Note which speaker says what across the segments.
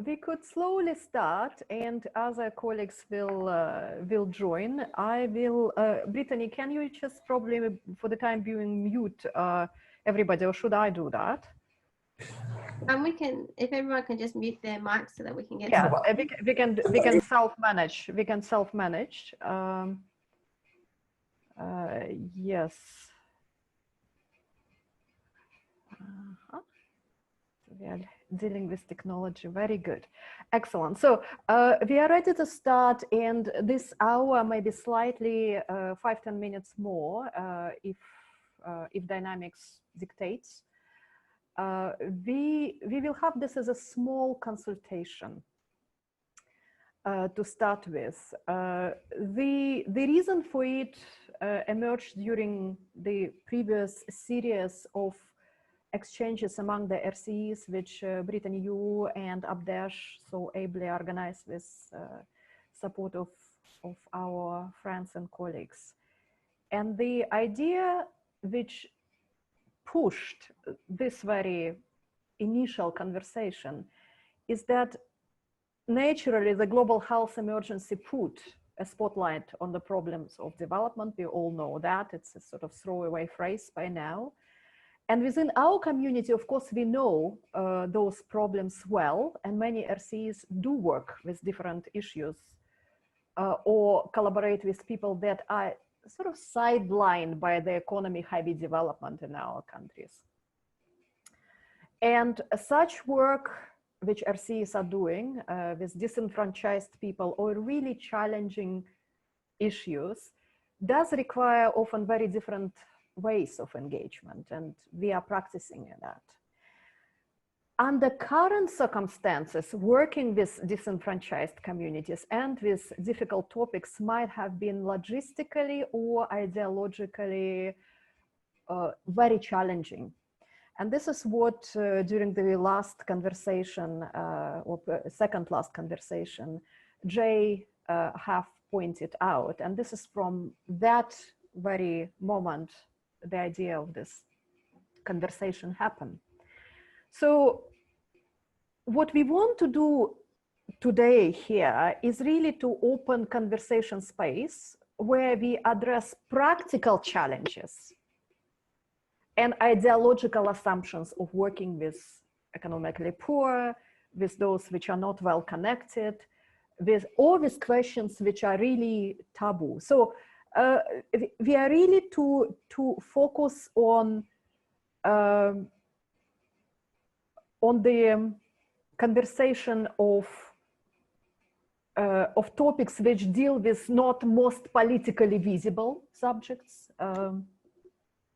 Speaker 1: we could slowly start, and other colleagues will join. I will, Brittany, can you just probably for the time being mute everybody, or should I do that?
Speaker 2: We can, if everyone can just mute their mics so that we can get.
Speaker 1: Yeah, we can self-manage. We can self-manage. Yes. We are dealing with technology. Very good. Excellent. So we are ready to start, and this hour maybe slightly 5-10 minutes more if dynamics dictates. We will have this as a small consultation to start with. The reason for it emerged during the previous series of exchanges among the RCEs, which Brittany, you and Abdesh so ably organized with support of our friends and colleagues. And the idea which pushed this very initial conversation is that naturally the global health emergency put a spotlight on the problems of development. We all know that. It's a sort of throwaway phrase by now. And within our community, of course, we know those problems well, and many RCEs do work with different issues or collaborate with people that are sort of sidelined by the economy heavy development in our countries. And such work which RCEs are doing with disenfranchised people or really challenging issues does require often very different ways of engagement, and we are practicing that. Under current circumstances, working with disenfranchised communities and with difficult topics might have been logistically or ideologically very challenging. And this is what during the last conversation, or second last conversation, Jay have pointed out. And this is from that very moment the idea of this conversation happened. So what we want to do today here is really to open conversation space where we address practical challenges and ideological assumptions of working with economically poor, with those which are not well connected, with questions which are really taboo. So we are really to focus on the conversation of topics which deal with not most politically visible subjects,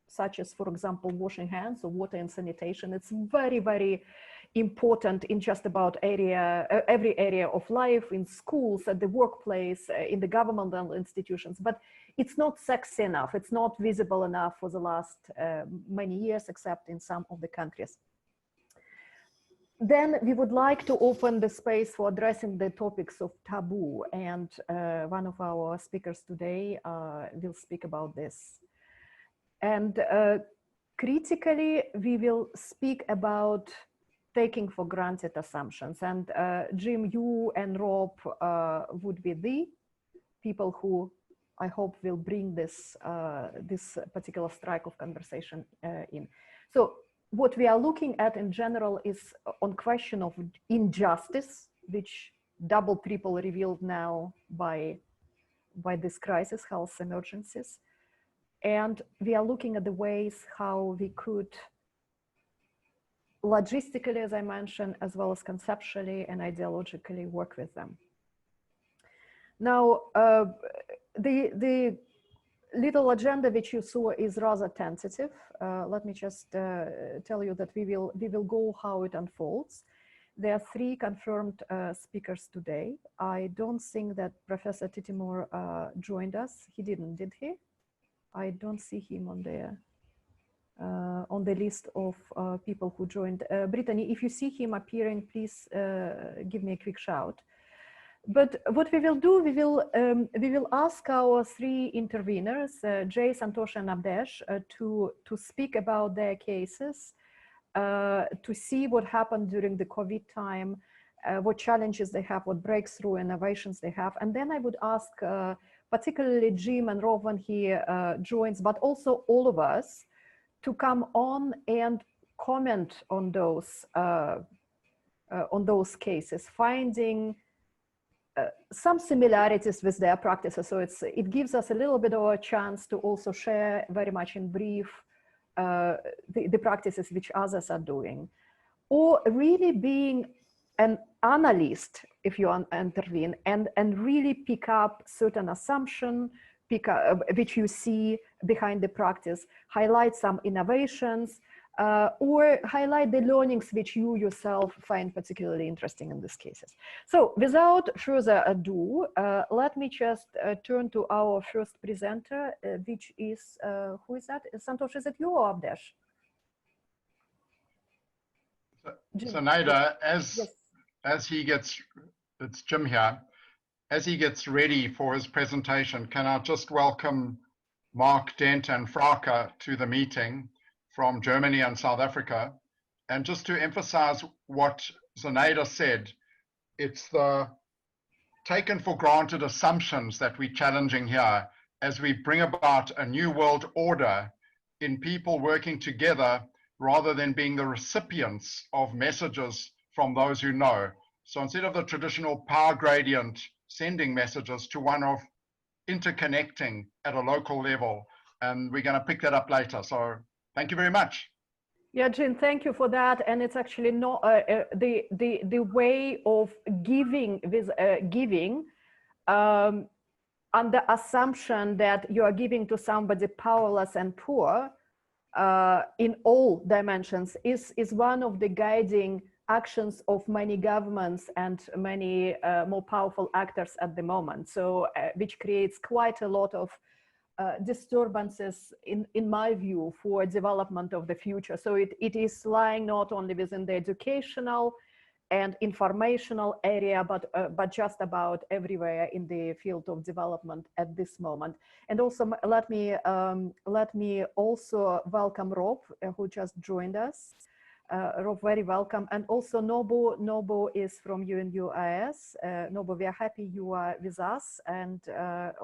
Speaker 1: such as, for example, washing hands or water and sanitation. It's very, very important in just about every area of life, in schools, at the workplace, in the governmental institutions, but it's not sexy enough. It's not visible enough for the last many years, except in some of the countries. Then we would like to open the space for addressing the topics of taboo, and one of our speakers today will speak about this. And critically, we will speak about taking for granted assumptions. And Jim, you and Rob would be the people who I hope will bring this, this particular strike of conversation in. So what we are looking at in general is on question of injustice, which double, triple revealed now by this crisis, health emergencies. And we are looking at the ways how we could logistically, as I mentioned, as well as conceptually and ideologically work with them. Now, the little agenda which you saw is rather tentative. Let me just tell you that we will go how it unfolds. There are 3 confirmed speakers today. I don't think that Professor Titimur joined us. He didn't, did he? I don't see him on the list of people who joined. Brittany, if you see him appearing, please give me a quick shout. But what we will do, we will ask our 3 interveners, Jay, Santosh, and Abdesh, to speak about their cases, to see what happened during the COVID time, what challenges they have, what breakthrough innovations they have. And then I would ask particularly Jim and Rob when he joins, but also all of us to come on and comment on those cases, finding some similarities with their practices. So it gives us a little bit of a chance to also share very much in brief the practices which others are doing, or really being an analyst if you intervene and really pick up certain assumption, which you see behind the practice, highlight some innovations, or highlight the learnings which you yourself find particularly interesting in these cases. So without further ado, let me just turn to our first presenter, which is, who is that? Santosh, is it you or Abdesh?
Speaker 3: So Naida,
Speaker 1: Yes.
Speaker 3: as he gets, it's Jim here, as he gets ready for his presentation, can I just welcome Mark, Dent and Frauke to the meeting from Germany and South Africa. And just to emphasize what Zenaida said, it's the taken for granted assumptions that we're challenging here as we bring about a new world order in people working together rather than being the recipients of messages from those who know. So instead of the traditional power gradient sending messages to one of interconnecting at a local level, and we're going to pick that up later. So thank you very much.
Speaker 1: Yeah, Jim, thank you for that. And it's actually not the way of giving with giving under assumption that you are giving to somebody powerless and poor in all dimensions is one of the guiding actions of many governments and many more powerful actors at the moment. So which creates quite a lot of disturbances in my view for development of the future. So it is lying not only within the educational and informational area, but just about everywhere in the field of development at this moment. And also let me also welcome Rob, who just joined us. Rob, very welcome. And also Nobo is from UNUIS. Nobo, we are happy you are with us, and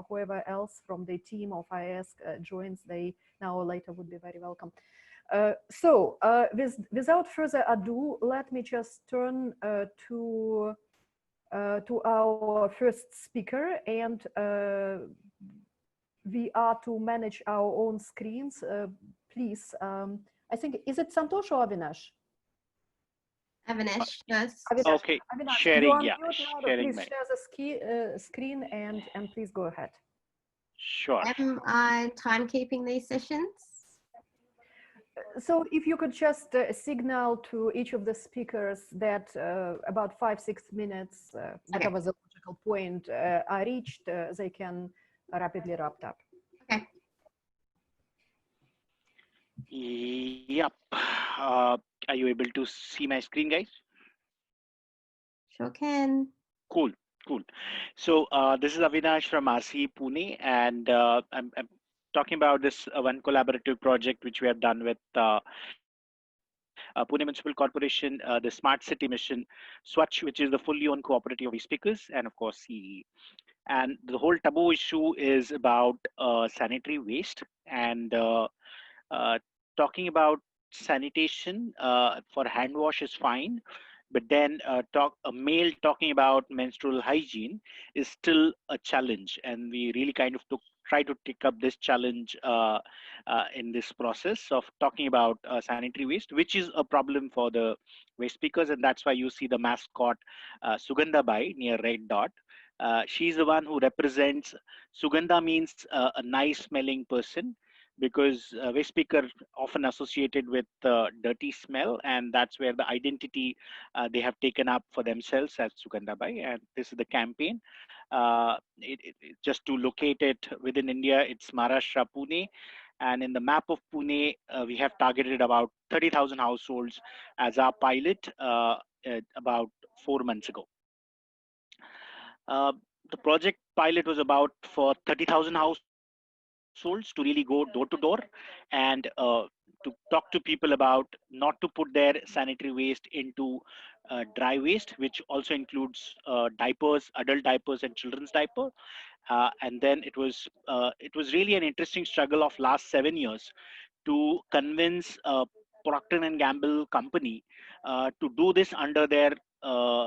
Speaker 1: whoever else from the team of IS joins, they now or later would be very welcome. So without further ado, let me just turn to our first speaker, and we are to manage our own screens. Please, I think, is it Santosh or Avinash?
Speaker 2: Avinash, yes.
Speaker 1: Avinash,
Speaker 4: Okay,
Speaker 1: Avinash,
Speaker 4: sharing, yeah,
Speaker 1: sharing. Please
Speaker 4: my
Speaker 1: share the screen and please go ahead.
Speaker 4: sure.
Speaker 2: Am I timekeeping these sessions?
Speaker 1: So if you could just signal to each of the speakers that about 5-6 minutes, whatever the logical point are reached, they can rapidly wrap up.
Speaker 2: Okay.
Speaker 4: Yep. Are you able to see my screen, guys?
Speaker 2: Sure can.
Speaker 4: Cool, cool. So this is Avinash from RCE Pune, and I'm talking about this one collaborative project which we have done with Pune Municipal Corporation, the Smart City Mission, Swatch, which is the fully owned cooperative of speakers, and of course CE. And the whole taboo issue is about sanitary waste, and talking about sanitation for hand wash is fine, but then a male talking about menstrual hygiene is still a challenge, and we really kind of try to take up this challenge in this process of talking about sanitary waste, which is a problem for the waste speakers, and that's why you see the mascot Sugandha Bai near red dot. She's the one who represents. Sugandha means a nice smelling person, because waste speaker often associated with dirty smell, and that's where the identity they have taken up for themselves as Sugandha Bai. And this is the campaign. Just to locate it within India, it's Maharashtra, Pune. And in the map of Pune, we have targeted about 30,000 households as our pilot about 4 months ago. The project pilot was about for 30,000 households to really go door to door and to talk to people about not to put their sanitary waste into dry waste, which also includes diapers, adult diapers, and children's diaper. And then it was really an interesting struggle of last 7 years to convince Procter and Gamble company to do this under their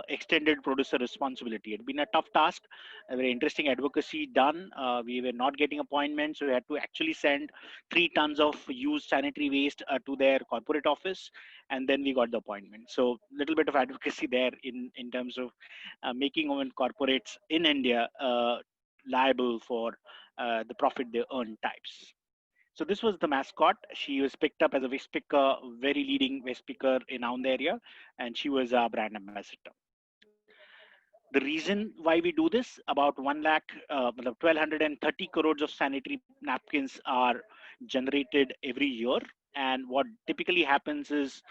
Speaker 4: extended producer responsibility. It had been a tough task, a very interesting advocacy done. We were not getting appointments, so we had to actually send 3 tons of used sanitary waste to their corporate office, and then we got the appointment. So little bit of advocacy there in terms of making women corporates in India liable for the profit they earn types. So this was the mascot. She was picked up as a waste picker, very leading waste picker in our area, and she was our brand ambassador. The reason why we do this, about 1,230 crores of sanitary napkins are generated every year. And what typically happens is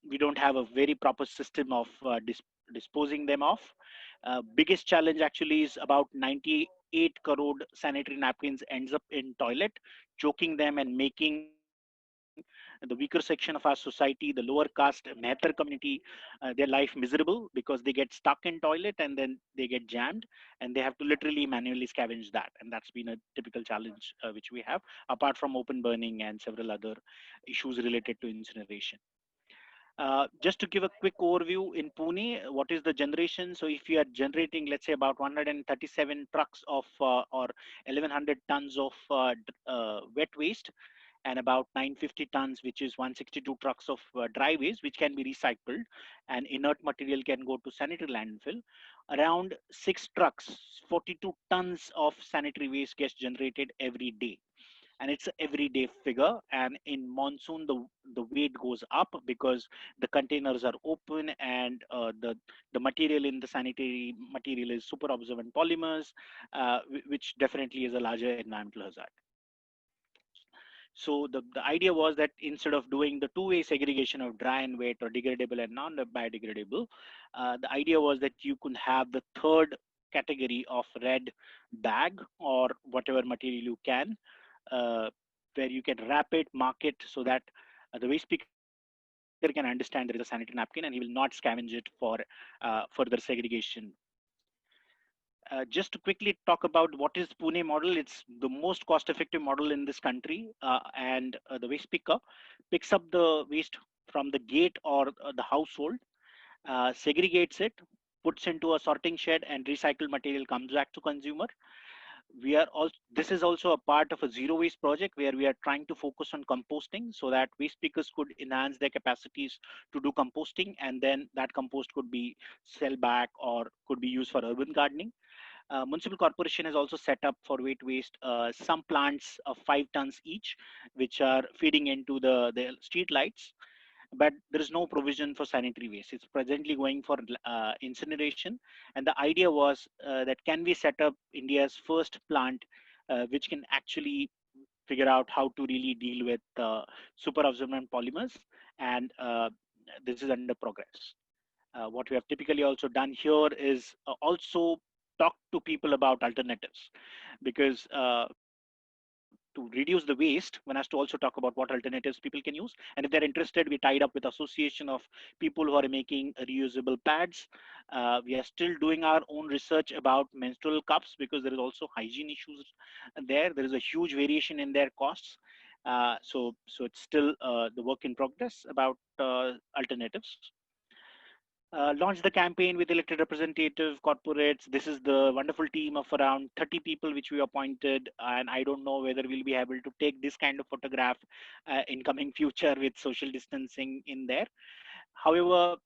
Speaker 4: we don't have a very proper system of disposing them off. Biggest challenge actually is about 98 crore sanitary napkins ends up in toilet, choking them and making the weaker section of our society, the lower caste, Mehtar community, their life miserable because they get stuck in toilet and then they get jammed and they have to literally manually scavenge that. And that's been a typical challenge which we have, apart from open burning and several other issues related to incineration. Just to give a quick overview in Pune, what is the generation? So if you are generating, let's say about 137 trucks of or 1100 tons of wet waste, and about 950 tons, which is 162 trucks of dry waste, which can be recycled, and inert material can go to sanitary landfill. Around 6 trucks, 42 tons of sanitary waste gets generated every day. And it's an everyday figure. And in monsoon, the weight goes up because the containers are open and the material in the sanitary material is super absorbent polymers, which definitely is a larger environmental hazard. So the idea was that instead of doing the two-way segregation of dry and wet or degradable and non-biodegradable, the idea was that you could have the third category of red bag or whatever material you can, where you can wrap it, mark it so that the waste picker can understand there is a sanitary napkin and he will not scavenge it for further segregation. Just to quickly talk about what is Pune model, it's the most cost-effective model in this country, and the waste picker picks up the waste from the gate or the household, segregates it, puts into a sorting shed, and recycled material comes back to consumer. We are also, this is also a part of a zero waste project where we are trying to focus on composting so that waste pickers could enhance their capacities to do composting, and then that compost could be sell back or could be used for urban gardening. Municipal corporation has also set up for wet waste some plants of 5 tons each, which are feeding into the street lights, but there is no provision for sanitary waste. It's presently going for incineration. And the idea was that can we set up India's first plant which can actually figure out how to really deal with super absorbent polymers, and this is under progress. What we have typically also done here is also talk to people about alternatives, because to reduce the waste, one has to also talk about what alternatives people can use. And if they're interested, we tied up with association of people who are making reusable pads. We are still doing our own research about menstrual cups because there is also hygiene issues there. There is a huge variation in their costs. So it's still the work in progress about alternatives. Launched the campaign with elected representative corporates. This is the wonderful team of around 30 people which we appointed, and I don't know whether we'll be able to take this kind of photograph in coming future with social distancing in there. However,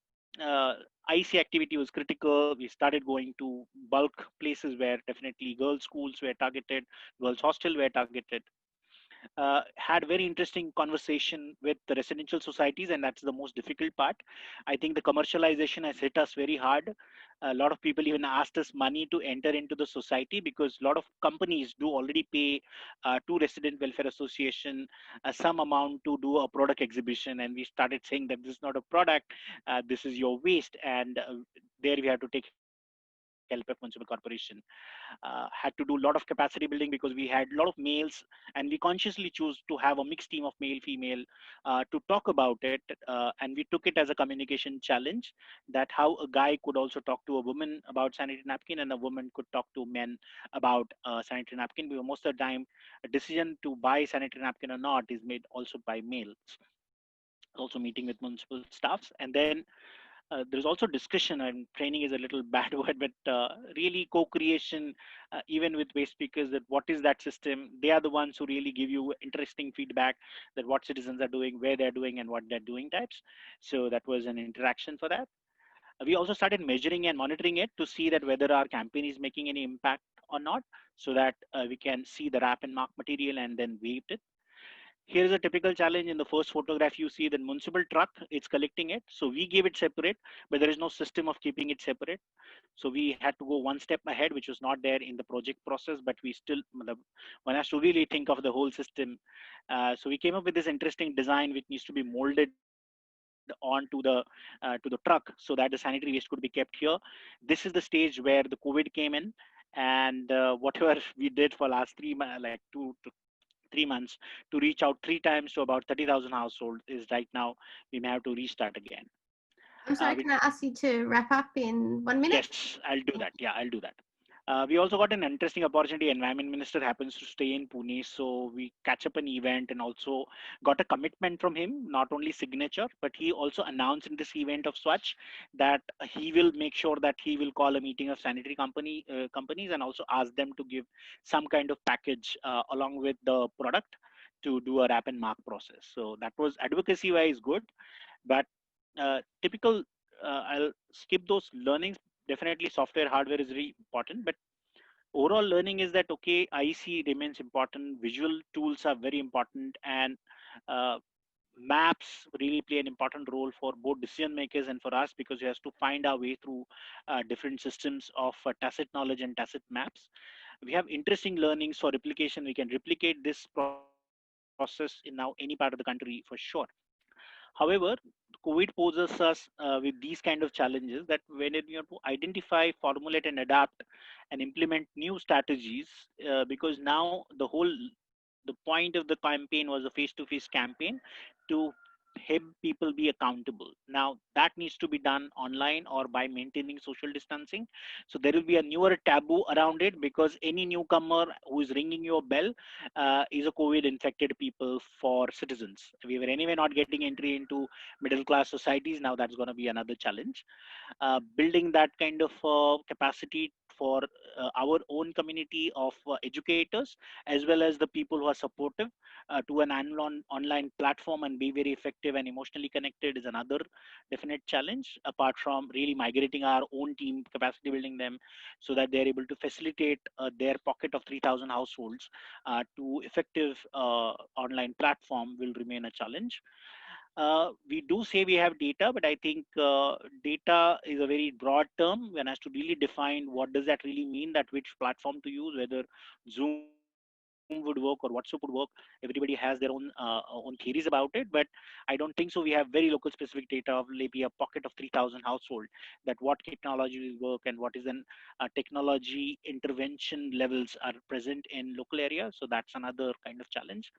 Speaker 4: IC activity was critical. We started going to bulk places where definitely girls' schools were targeted, girls' hostel were targeted. Had very interesting conversation with the residential societies, and that's the most difficult part. I think the commercialization has hit us very hard. A lot of people even asked us money to enter into the society because a lot of companies do already pay to resident welfare association some amount to do a product exhibition, and we started saying that this is not a product, this is your waste, and there we have to take care of the cost. LPF Municipal Corporation. Had to do a lot of capacity building because we had a lot of males, and we consciously chose to have a mixed team of male, female to talk about it. And we took it as a communication challenge, that how a guy could also talk to a woman about sanitary napkin and a woman could talk to men about sanitary napkin. Because most of the time, a decision to buy sanitary napkin or not is made also by males. Also meeting with municipal staffs, and then there's also discussion, and training is a little bad word, but really co-creation, even with waste speakers, that what is that system. They are the ones who really give you interesting feedback, that what citizens are doing, where they're doing, and what they're doing types. So that was an interaction for that. We also started measuring and monitoring it to see that whether our campaign is making any impact or not, so that we can see the wrap and mark material and then weight it. Here is a typical challenge. In the first photograph, you see the municipal truck, it's collecting it. So we gave it separate, but there is no system of keeping it separate. So we had to go one step ahead, which was not there in the project process, but we still, one has to really think of the whole system. So we came up with this interesting design, which needs to be molded onto to the truck, so that the sanitary waste could be kept here. This is the stage where the COVID came in, and whatever we did for last 2 to 3 months to reach out 3 times to about 30,000 households is right now we may have to restart again.
Speaker 2: I'm sorry, can I ask you to wrap up in 1 minute?
Speaker 4: Yes, I'll do that. Yeah, I'll do that. We also got an interesting opportunity. Environment Minister happens to stay in Pune, so we catch up an event and also got a commitment from him, not only signature, but he also announced in this event of Swatch that he will make sure that he will call a meeting of sanitary companies and also ask them to give some kind of package along with the product to do a wrap and mark process. So that was advocacy wise good, but typical, I'll skip those learnings. Definitely software hardware is very important, but overall learning is that okay, IC remains important, visual tools are very important, and maps really play an important role for both decision makers and for us, because we have to find our way through different systems of tacit knowledge and tacit maps. We have interesting learnings for replication. We can replicate this process in now any part of the country for sure. However, COVID poses us with these kind of challenges, that when you have to identify, formulate, and adapt and implement new strategies, because now the point of the campaign was a face-to-face campaign to help people be accountable. Now that needs to be done online or by maintaining social distancing. So there will be a newer taboo around it, because any newcomer who is ringing your bell is a COVID infected people for citizens. We were anyway not getting entry into middle class societies. Now that's going to be another challenge. Building that kind of capacity for our own community of educators, as well as the people who are supportive to an online platform and be very effective and emotionally connected is another definite challenge, apart from really migrating our own team, capacity building them so that they're able to facilitate their pocket of 3,000 households to effective online platform will remain a challenge. We do say we have data, but I think data is a very broad term. One has to really define what does that really mean, that which platform to use, whether Zoom would work or WhatsApp would work. Everybody has their own theories about it, but I don't think so. We have very local specific data of maybe a pocket of 3,000 household, that what technology will work and what is an technology intervention levels are present in local areas. So that's another kind of challenge.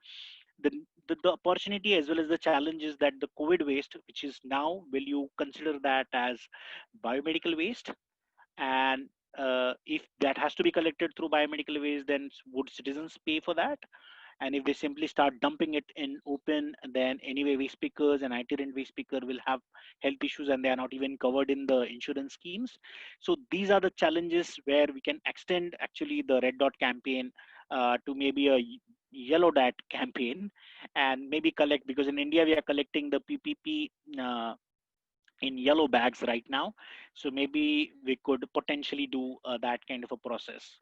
Speaker 4: The opportunity as well as the challenge is that the COVID waste, which is now, will you consider that as biomedical waste? And if that has to be collected through biomedical waste, then would citizens pay for that? And if they simply start dumping it in open, then anyway waste pickers and itinerant waste picker will have health issues, and they are not even covered in the insurance schemes. So these are the challenges where we can extend actually the red dot campaign to maybe a yellow dot campaign, and maybe collect, because in India we are collecting the PPP in yellow bags right now. So maybe we could potentially do that kind of a process.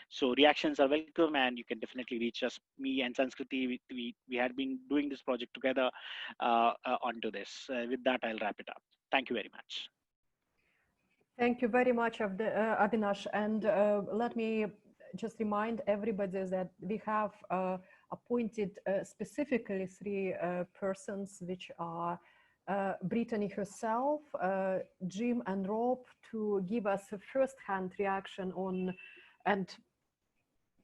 Speaker 4: So reactions are welcome, and you can definitely reach us. Me and Sanskriti, we had been doing this project together onto this. With that, I'll wrap it up. Thank you very much.
Speaker 1: Thank you very much, Avinash. And let me just remind everybody that we have appointed specifically 3 persons which are Brittany herself, Jim and Rob to give us a first-hand reaction on and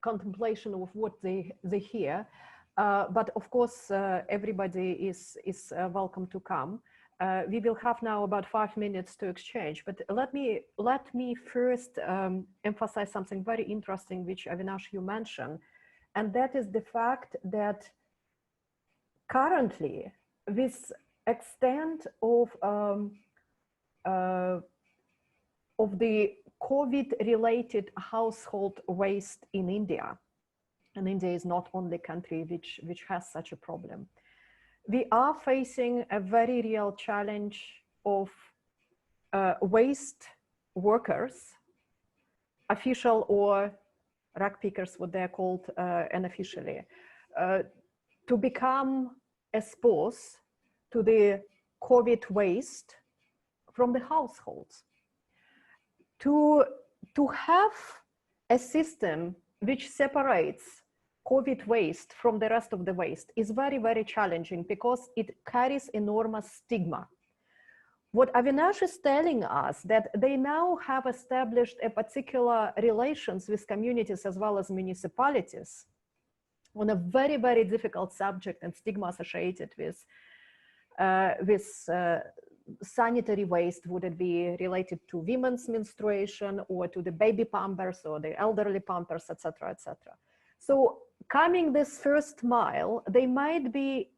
Speaker 1: contemplation of what they hear. But of course, everybody is welcome to come. We will have now about 5 minutes to exchange, but let me first emphasize something very interesting, which Avinash, you mentioned, and that is the fact that currently, this extent of the COVID-related household waste in India, and India is not only country which has such a problem. We are facing a very real challenge of waste workers, official or rag pickers, what they're called unofficially, to become exposed to the COVID waste from the households. To have a system which separates COVID waste from the rest of the waste is very, very challenging because it carries enormous stigma. What Avinash is telling us that they now have established a particular relations with communities as well as municipalities on a very, very difficult subject and stigma associated with sanitary waste. Would it be related to women's menstruation or to the baby pampers or the elderly pampers, etc., etc. So coming this first mile, they might be,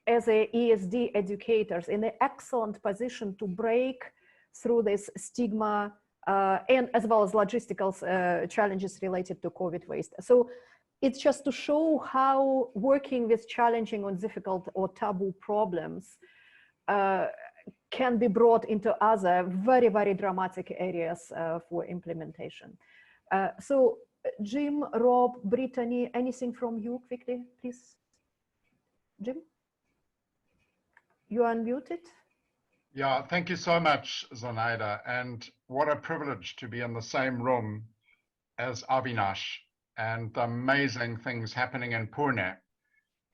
Speaker 1: as a ESD educators, in an excellent position to break through this stigma and as well as logistical challenges related to COVID waste. So it's just to show how working with challenging or difficult or taboo problems can be brought into other very, very dramatic areas for implementation. So Jim, Rob, Brittany, anything from you quickly, please? Jim? You are unmuted.
Speaker 3: Yeah, thank you so much, Zenaida. And what a privilege to be in the same room as Avinash and the amazing things happening in Pune.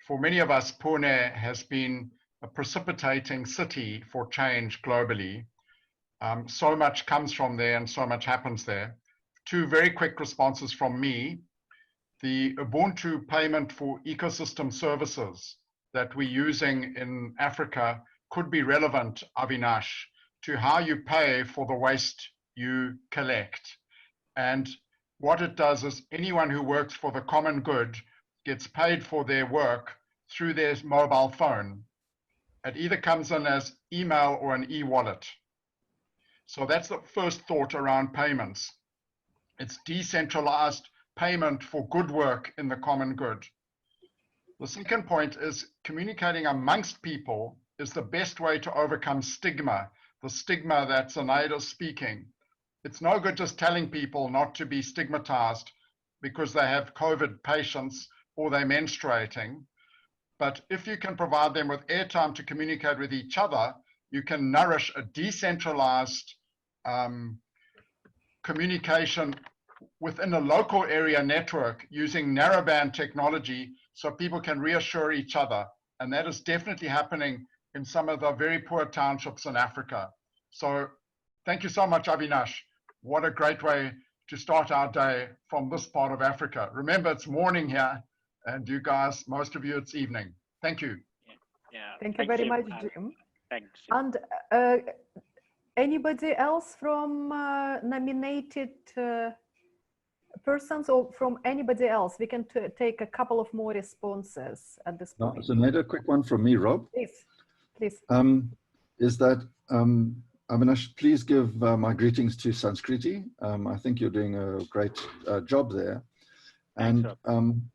Speaker 3: For many of us, Pune has been a precipitating city for change globally. So much comes from there and so much happens there. 2 very quick responses from me. The Ubuntu payment for ecosystem services that we're using in Africa could be relevant, Avinash, to how you pay for the waste you collect. And what it does is anyone who works for the common good gets paid for their work through their mobile phone. It either comes in as email or an e-wallet. So that's the first thought around payments. It's decentralized payment for good work in the common good. The second point is communicating amongst people is the best way to overcome stigma, the stigma that Zenaida is speaking. It's no good just telling people not to be stigmatized because they have COVID patients or they're menstruating. But if you can provide them with airtime to communicate with each other, you can nourish a decentralized communication within a local area network using narrowband technology so people can reassure each other. And that is definitely happening in some of the very poor townships in Africa. So thank you so much, Avinash. What a great way to start our day from this part of Africa. Remember, it's morning here, and you guys, most of you, it's evening. Thank you.
Speaker 4: Yeah.
Speaker 1: Thank you very much, Jim.
Speaker 4: Thanks.
Speaker 1: And anybody else from nominated persons or from anybody else? We can take a couple of more responses at this point.
Speaker 5: So another quick one from me, Rob.
Speaker 1: Please, please.
Speaker 5: Is that Avinash, please give my greetings to Sanskriti. I think you're doing a great job there. And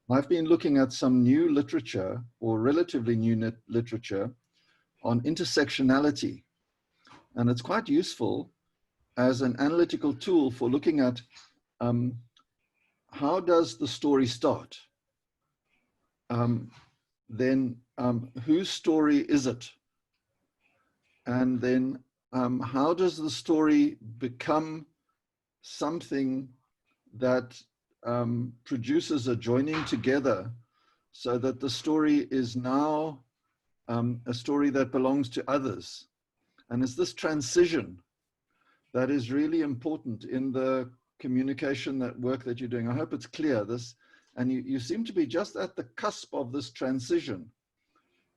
Speaker 5: I've been looking at some new literature or relatively new literature on intersectionality. And it's quite useful as an analytical tool for looking at how does the story start? Then whose story is it? And then how does the story become something that produces a joining together so that the story is now a story that belongs to others. And it's this transition that is really important in the communication work that you're doing. I hope it's clear this, and you seem to be just at the cusp of this transition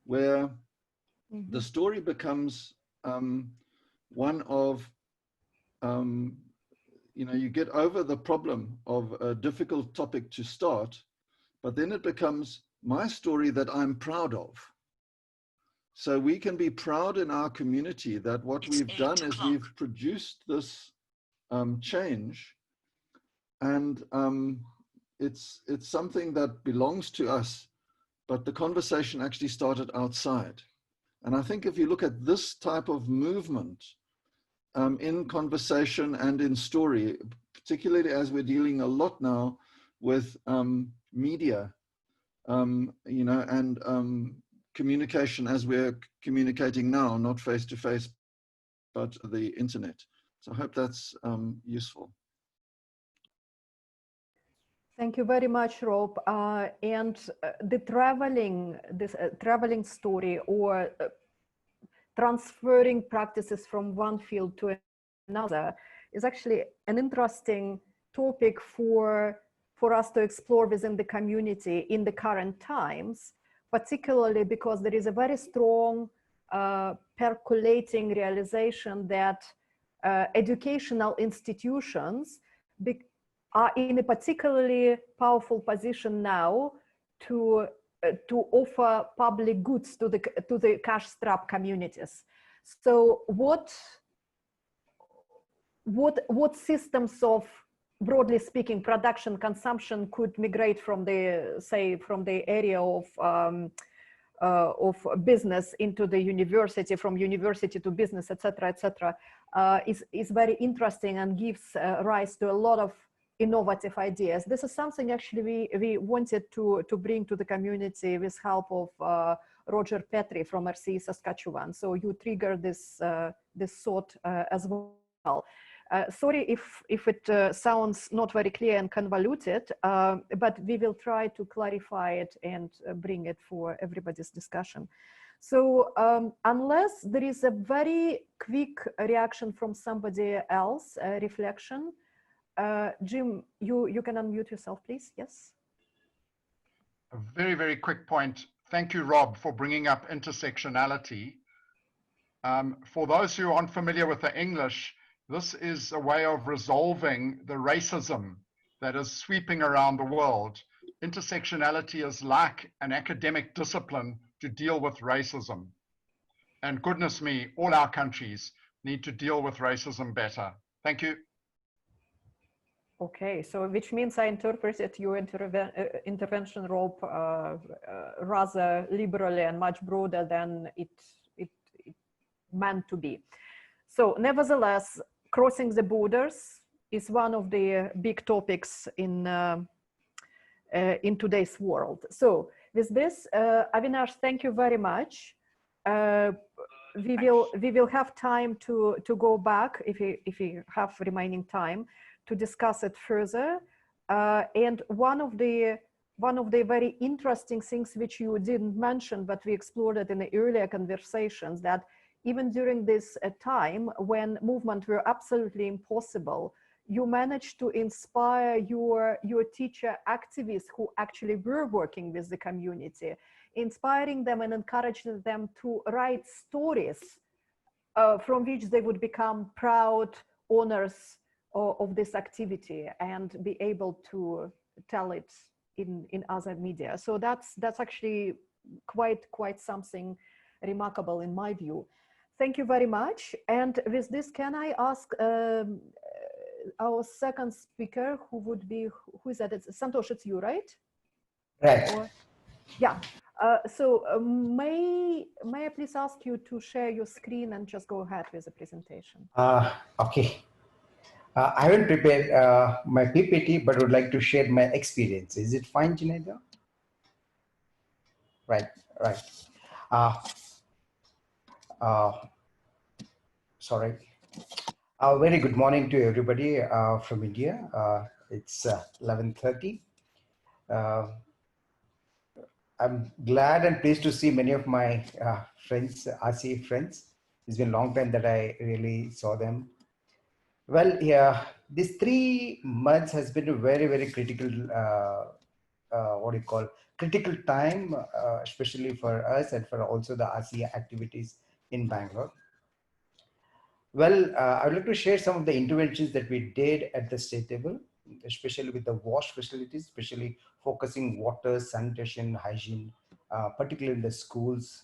Speaker 5: where the story becomes one of, you know, you get over the problem of a difficult topic to start, but then it becomes my story that I'm proud of. So we can be proud in our community that what we've done is we've produced this change, and it's something that belongs to us, but the conversation actually started outside. And I think if you look at this type of movement in conversation and in story, particularly as we're dealing a lot now with media, you know, and communication as we're communicating now, not face-to-face, but the internet. So I hope that's useful.
Speaker 1: Thank you very much, Rob. And the traveling story, or transferring practices from one field to another, is actually an interesting topic for us to explore within the community in the current times, particularly because there is a very strong percolating realization that educational institutions are in a particularly powerful position now to offer public goods to the cash-strapped communities. So what systems of, broadly speaking, production consumption could migrate from the, say, from the area of business into the university, from university to business, etc., etc., is very interesting and gives rise to a lot of innovative ideas. This is something actually we wanted to bring to the community with help of Roger Petrie from RCE Saskatchewan. So you triggered this thought as well. Sorry if it sounds not very clear and convoluted, but we will try to clarify it and bring it for everybody's discussion. So unless there is a very quick reaction from somebody else, reflection, Jim, you can unmute yourself, please. Yes.
Speaker 3: A very, very quick point. Thank you, Rob, for bringing up intersectionality. For those who aren't familiar with the English, this is a way of resolving the racism that is sweeping around the world. Intersectionality is like an academic discipline to deal with racism. And goodness me, all our countries need to deal with racism better. Thank you.
Speaker 1: Okay, so which means I interpreted your intervention, Rob, rather liberally and much broader than it meant to be. So nevertheless, crossing the borders is one of the big topics in today's world. So with this, Avinash, thank you very much. We will have time to go back if we have remaining time to discuss it further. And one of the very interesting things which you didn't mention, but we explored it in the earlier conversations, that even during this time when movement were absolutely impossible, you managed to inspire your teacher activists who actually were working with the community, inspiring them and encouraging them to write stories from which they would become proud owners of this activity and be able to tell it in other media. So that's actually quite something remarkable in my view. Thank you very much. And with this, can I ask our second speaker, who is that? It's Santosh, it's you, right?
Speaker 6: Right.
Speaker 1: Or, yeah. So may I please ask you to share your screen and just go ahead with the presentation?
Speaker 6: Okay. I haven't prepared my PPT, but would like to share my experience. Is it fine, Junaida? Right. Sorry. Very good morning to everybody from India. It's 11:30. I'm glad and pleased to see many of my friends, RCE friends. It's been a long time that I really saw them. Well, yeah, these 3 months has been a very, very critical, what do you call, critical time, especially for us and for also the RCE activities in Bangalore. Well, I would like to share some of the interventions that we did at the state level, especially with the wash facilities, especially focusing water, sanitation, hygiene, particularly in the schools,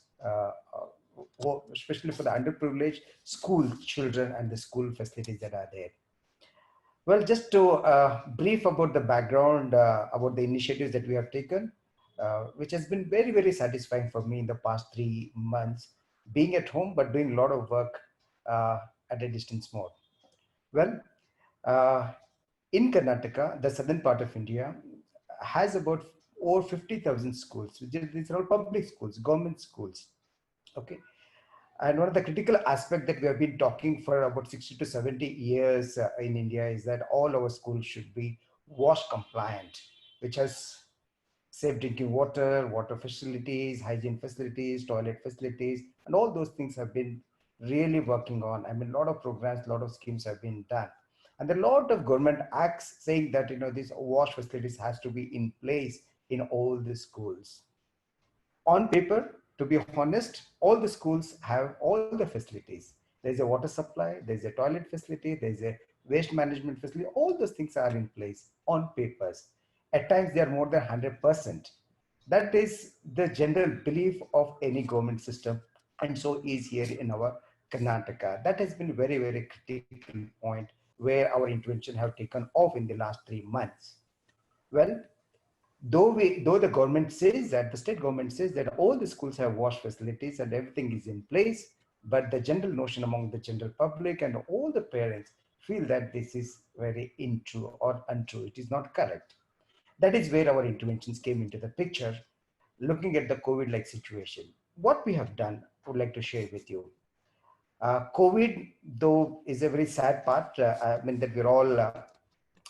Speaker 6: especially for the underprivileged school children and the school facilities that are there. Well, just to brief about the background, about the initiatives that we have taken, which has been very, very satisfying for me in the past 3 months, being at home, but doing a lot of work at a distance mode. Well, uh, in Karnataka, the southern part of India has about over 50,000 schools. These are all public schools, government schools. Okay. And one of the critical aspects that we have been talking for about 60 to 70 years in India is that all our schools should be WASH compliant, which has safe drinking water, water facilities, hygiene facilities, toilet facilities, and all those things have been really working on. I mean, a lot of programs, a lot of schemes have been done. And a lot of government acts saying that, these WASH facilities has to be in place in all the schools. On paper, to be honest, all the schools have all the facilities. There's a water supply, there's a toilet facility, there's a waste management facility. All those things are in place on papers. At times, they are more than 100%. That is the general belief of any government system, and so is here in our Karnataka. That has been a very, very critical point where our intervention have taken off in the last 3 months. Well, though the government says that, the state government says that all the schools have wash facilities and everything is in place, but the general notion among the general public and all the parents feel that this is very untrue or untrue. It is not correct. That is where our interventions came into the picture, looking at the COVID-like situation. What we have done, I would like to share with you. COVID, though, is a very sad part, I mean, that we're all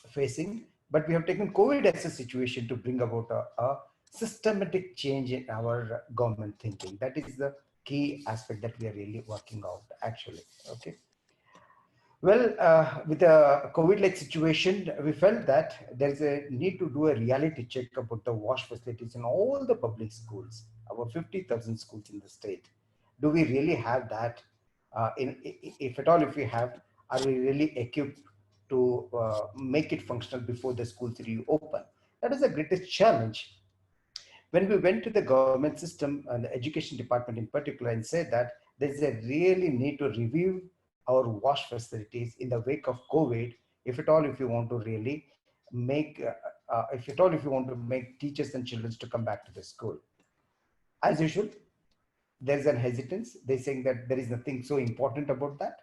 Speaker 6: facing, but we have taken COVID as a situation to bring about a systematic change in our government thinking. That is the key aspect that we are really working out, actually. Okay. Well, with the COVID-like situation, we felt that there is a need to do a reality check about the wash facilities in all the public schools, about 50,000 schools in the state. Do we really have that? If at all, if we have, are we really equipped to make it functional before the schools reopen? That is the greatest challenge. When we went to the government system and the education department in particular and said that there's a really need to review our wash facilities in the wake of COVID, if at all, if you want to really make, if at all, if you want to make teachers and children to come back to the school. As usual, there's an hesitance. They're saying that there is nothing so important about that.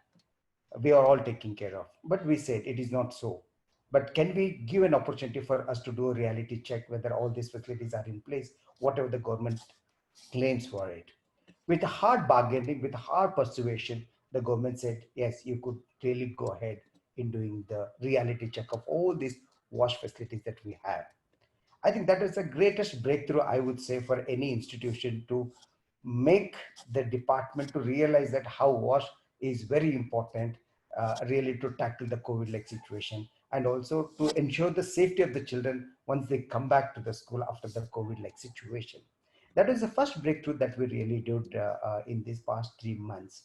Speaker 6: We are all taken care of. But we said it is not so. But can we give an opportunity for us to do a reality check whether all these facilities are in place, whatever the government claims for it? With hard bargaining, with hard persuasion, the government said, yes, you could really go ahead in doing the reality check of all these wash facilities that we have. I think that is the greatest breakthrough, I would say, for any institution to make the department to realize that how wash is very important, really to tackle the COVID-like situation, and also to ensure the safety of the children once they come back to the school after the COVID-like situation. That is the first breakthrough that we really did in these past 3 months.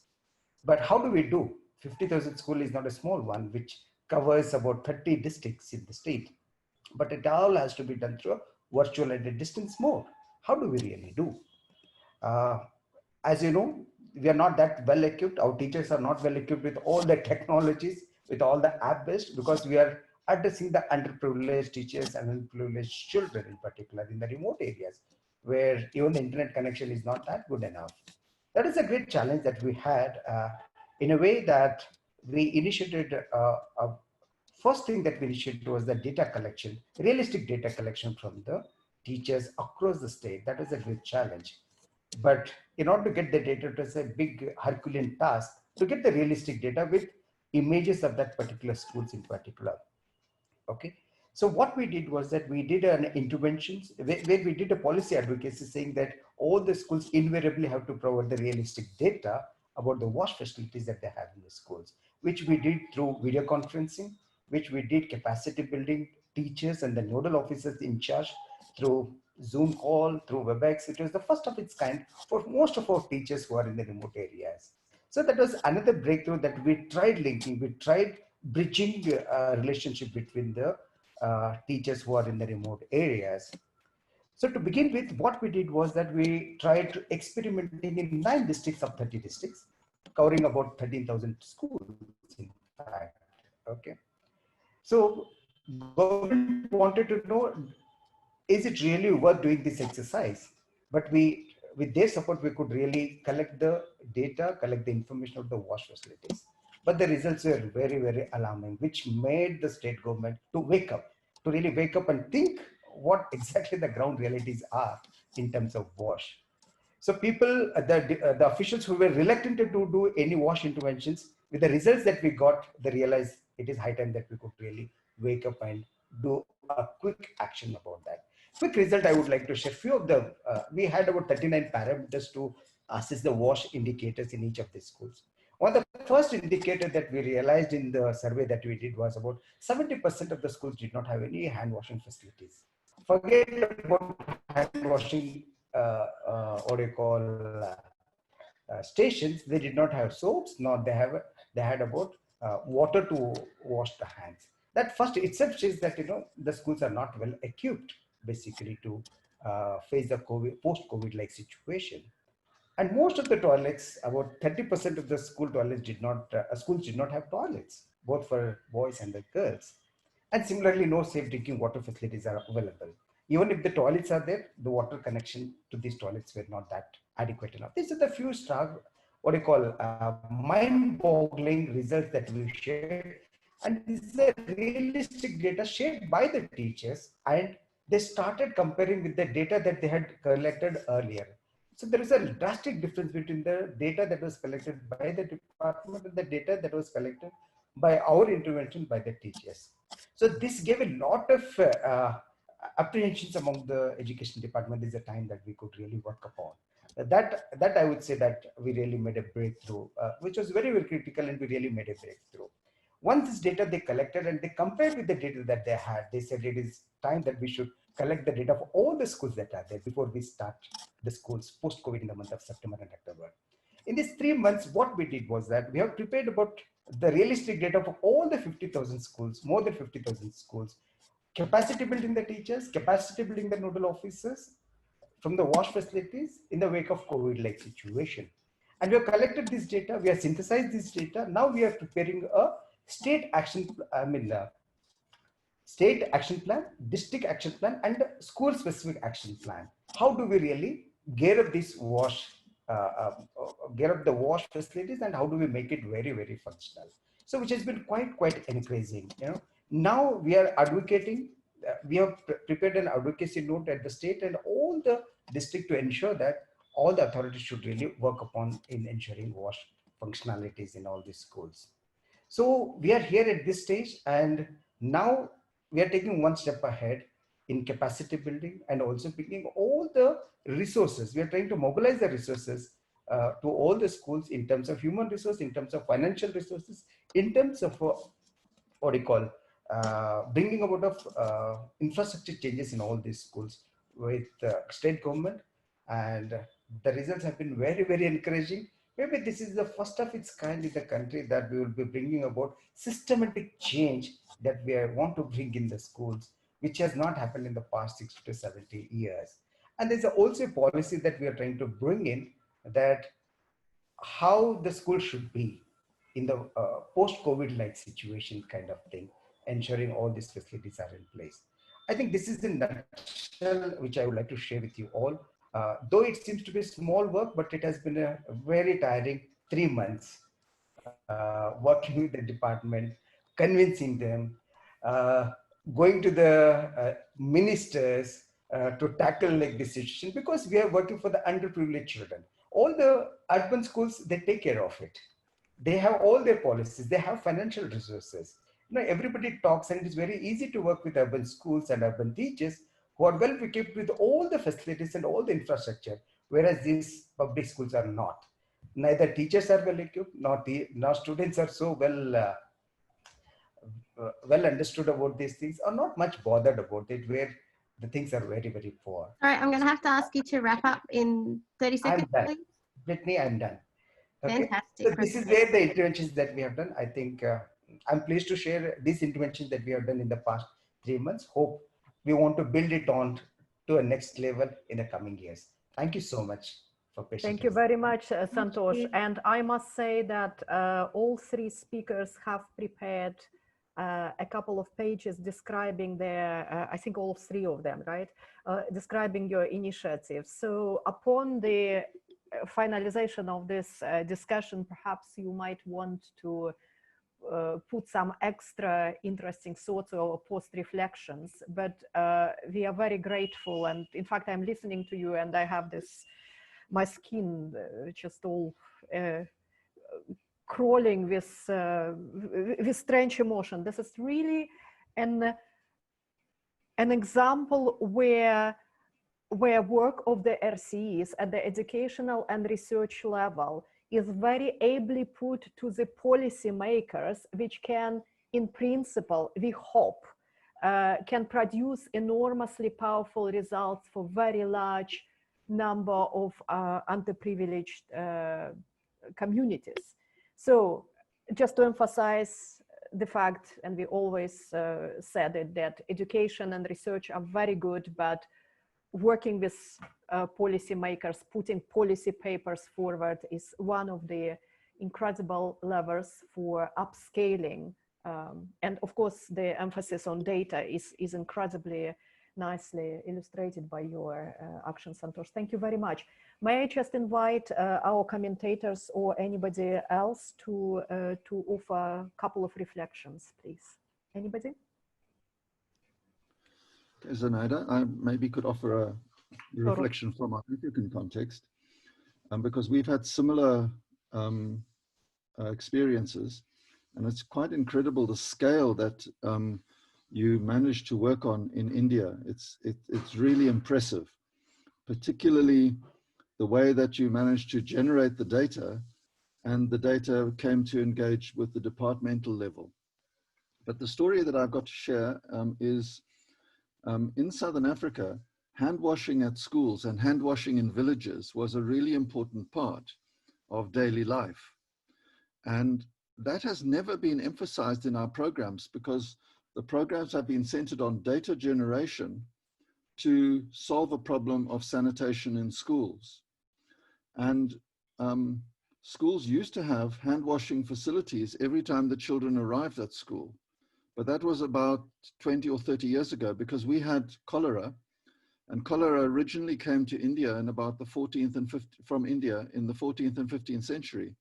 Speaker 6: But how do we do? 50,000 school is not a small one, which covers about 30 districts in the state. But it all has to be done through a virtual and a distance mode. How do we really do? As you know, we are not that well equipped. Our teachers are not well equipped with all the technologies, with all the app based, because we are addressing the underprivileged teachers and underprivileged children in particular in the remote areas where even the internet connection is not that good enough. That is a great challenge that we had in a way that we initiated first thing that we initiated was the data collection, realistic data collection from the teachers across the state. That was a great challenge. But in order to get the data, it was a big Herculean task to get the realistic data with images of that particular schools in particular. Okay. So what we did was that we did an interventions where we did a policy advocacy saying that all the schools invariably have to provide the realistic data about the wash facilities that they have in the schools, which we did through video conferencing, which we did capacity building teachers and the nodal officers in charge through Zoom call, through WebEx. It was the first of its kind for most of our teachers who are in the remote areas. So that was another breakthrough that we tried linking, we tried bridging the relationship between the teachers who are in the remote areas. So to begin with, what we did was that we tried to experimenting in 9 districts of 30 districts, covering about 13,000 schools, in fact. Okay. So government wanted to know, is it really worth doing this exercise? But with their support, we could really collect the data, collect the information of the wash facilities. But the results were very, very alarming, which made the state government to wake up, to really wake up and think what exactly the ground realities are in terms of wash. So people, the officials who were reluctant to do any wash interventions, with the results that we got, they realized it is high time that we could really wake up and do a quick action about that. Quick result, I would like to share few of the, we had about 39 parameters to assess the wash indicators in each of the schools. One of the first indicator that we realized in the survey that we did was about 70% of the schools did not have any hand washing facilities. Forget about hand washing, what do you call, stations. They did not have soaps, nor they had about water to wash the hands. That first itself says that the schools are not well equipped basically to face the post-COVID like situation. And most of the toilets, about 30% of the school toilets schools did not have toilets, both for boys and the girls. And similarly, no safe drinking water facilities are available. Even if the toilets are there, the water connection to these toilets were not that adequate enough. These are the few mind-boggling results that we shared. And this is a realistic data shared by the teachers, and they started comparing with the data that they had collected earlier. So there is a drastic difference between the data that was collected by the department and the data that was collected by our intervention by the teachers. So this gave a lot of apprehensions among the education department. This is a time that we could really work upon. That I would say that we really made a breakthrough, which was very, very critical, and we really made a breakthrough. Once this data they collected and they compared with the data that they had, they said it is time that we should collect the data for all the schools that are there before we start the schools post-COVID in the month of September and October. In these 3 months, what we did was that we have prepared about the realistic data for all the 50,000 schools, more than 50,000 schools, capacity building the teachers, capacity building the nodal officers from the wash facilities in the wake of COVID-like situation. And we have collected this data, we have synthesized this data. Now we are preparing a state action, state action plan, district action plan, and school specific action plan. How do we really gear up this gear up the wash facilities, and how do we make it very, very functional? So which has been quite encouraging. Now we are advocating, we have prepared an advocacy note at the state and all the district to ensure that all the authorities should really work upon in ensuring wash functionalities in all these schools. So we are here at this stage, and now we are taking one step ahead in capacity building and also bringing all the resources. We are trying to mobilize the resources to all the schools in terms of human resource, in terms of financial resources, in terms of what do you call, bringing about of infrastructure changes in all these schools with state government. And the results have been very, very encouraging. Maybe this is the first of its kind in the country that we will be bringing about systematic change that we want to bring in the schools, which has not happened in the past 60 to 70 years. And there's also a policy that we are trying to bring in, that how the school should be in the post-COVID like situation kind of thing, ensuring all these facilities are in place. I think this is the nutshell which I would like to share with you all. Though it seems to be small work, but it has been a very tiring 3 months working with the department, convincing them, going to the ministers to tackle like this situation, because we are working for the underprivileged children. All the urban schools, they take care of it. They have all their policies, they have financial resources. everybody talks, and it's very easy to work with urban schools and urban teachers who are well equipped with all the facilities and all the infrastructure, whereas these public schools are not. Neither teachers are well equipped, nor students are so well understood about these things, or not much bothered about it, where the things are very, very poor.
Speaker 2: All right, I'm going to have to ask you to wrap up in 30 seconds,
Speaker 6: I'm done.
Speaker 2: please.
Speaker 6: Brittany, I'm done. Okay.
Speaker 2: Fantastic.
Speaker 6: So this is where the interventions that we have done. I think I'm pleased to share these interventions that we have done in the past 3 months. Hope we want to build it on to a next level in the coming years. Thank you so much for patiently.
Speaker 1: Thank you very much, Santosh. And I must say that all three speakers have prepared a couple of pages describing their, I think all three of them, right? Describing your initiatives. So upon the finalization of this discussion, perhaps you might want to put some extra interesting thoughts or post reflections, but we are very grateful. And in fact, I'm listening to you and I have this, my skin just all crawling with strange emotion. This is really an example where work of the RCEs at the educational and research level is very ably put to the policy makers, which can, in principle, we hope, can produce enormously powerful results for very large number of underprivileged communities. So just to emphasize the fact, and we always said it, that education and research are very good, but working with policymakers, putting policy papers forward is one of the incredible levers for upscaling. And of course, the emphasis on data is incredibly nicely illustrated by your action, Santosh. Thank you very much. May I just invite our commentators or anybody else to offer a couple of reflections, please? Anybody?
Speaker 5: Okay, Zenaida, I maybe could offer a reflection from our African context, because we've had similar experiences, and it's quite incredible the scale that you managed to work on in India. It's really impressive, particularly the way that you managed to generate the data, and the data came to engage with the departmental level. But the story that I've got to share is in Southern Africa, hand washing at schools and hand washing in villages was a really important part of daily life. And that has never been emphasized in our programs, because the programs have been centered on data generation to solve a problem of sanitation in schools. And schools used to have hand washing facilities every time the children arrived at school. But that was about 20 or 30 years ago, because we had cholera, and cholera originally came to India in about the 14th and 15th, from India in the 14th and 15th century.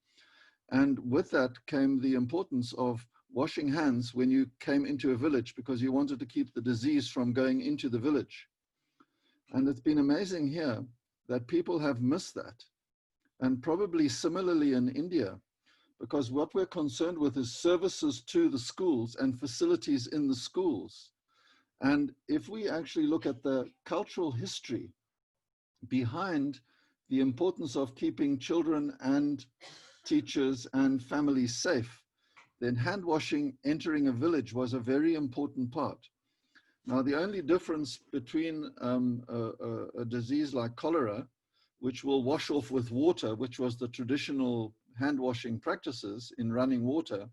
Speaker 5: And with that came the importance of washing hands when you came into a village, because you wanted to keep the disease from going into the village. And it's been amazing here that people have missed that. And probably similarly in India, because what we're concerned with is services to the schools and facilities in the schools. And if we actually look at the cultural history behind the importance of keeping children and teachers and families safe, then hand washing entering a village was a very important part. Now, the only difference between a disease like cholera, which will wash off with water, which was the traditional hand washing practices in running water,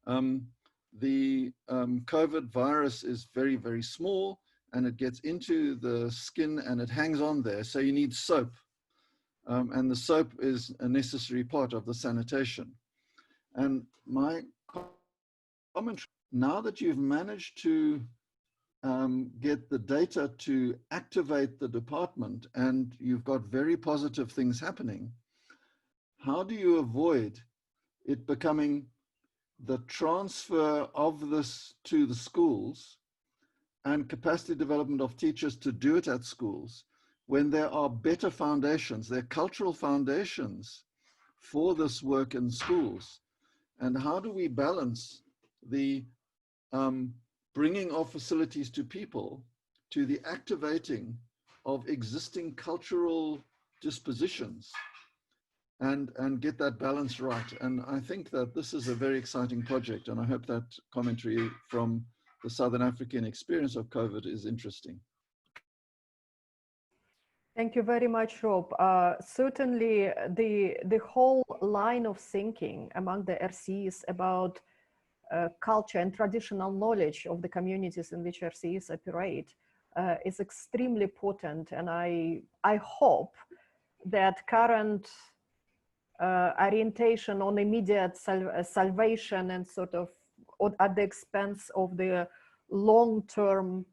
Speaker 5: the COVID virus is very, very small, and it gets into the skin and it hangs on there. So you need soap. And the soap is a necessary part of the sanitation. And my commentary, now that you've managed to get the data to activate the department and you've got very positive things happening, how do you avoid it becoming the transfer of this to the schools and capacity development of teachers to do it at schools, when there are better foundations, there are cultural foundations for this work in schools? And how do we balance the bringing of facilities to people, to the activating of existing cultural dispositions, and get that balance right. And I think that this is a very exciting project, and I hope that commentary from the Southern African experience of COVID is interesting.
Speaker 1: Thank you very much, Rob. Certainly, the whole line of thinking among the RCEs about culture and traditional knowledge of the communities in which RCEs operate is extremely potent. And I hope that current orientation on immediate salvation and sort of at the expense of the long-term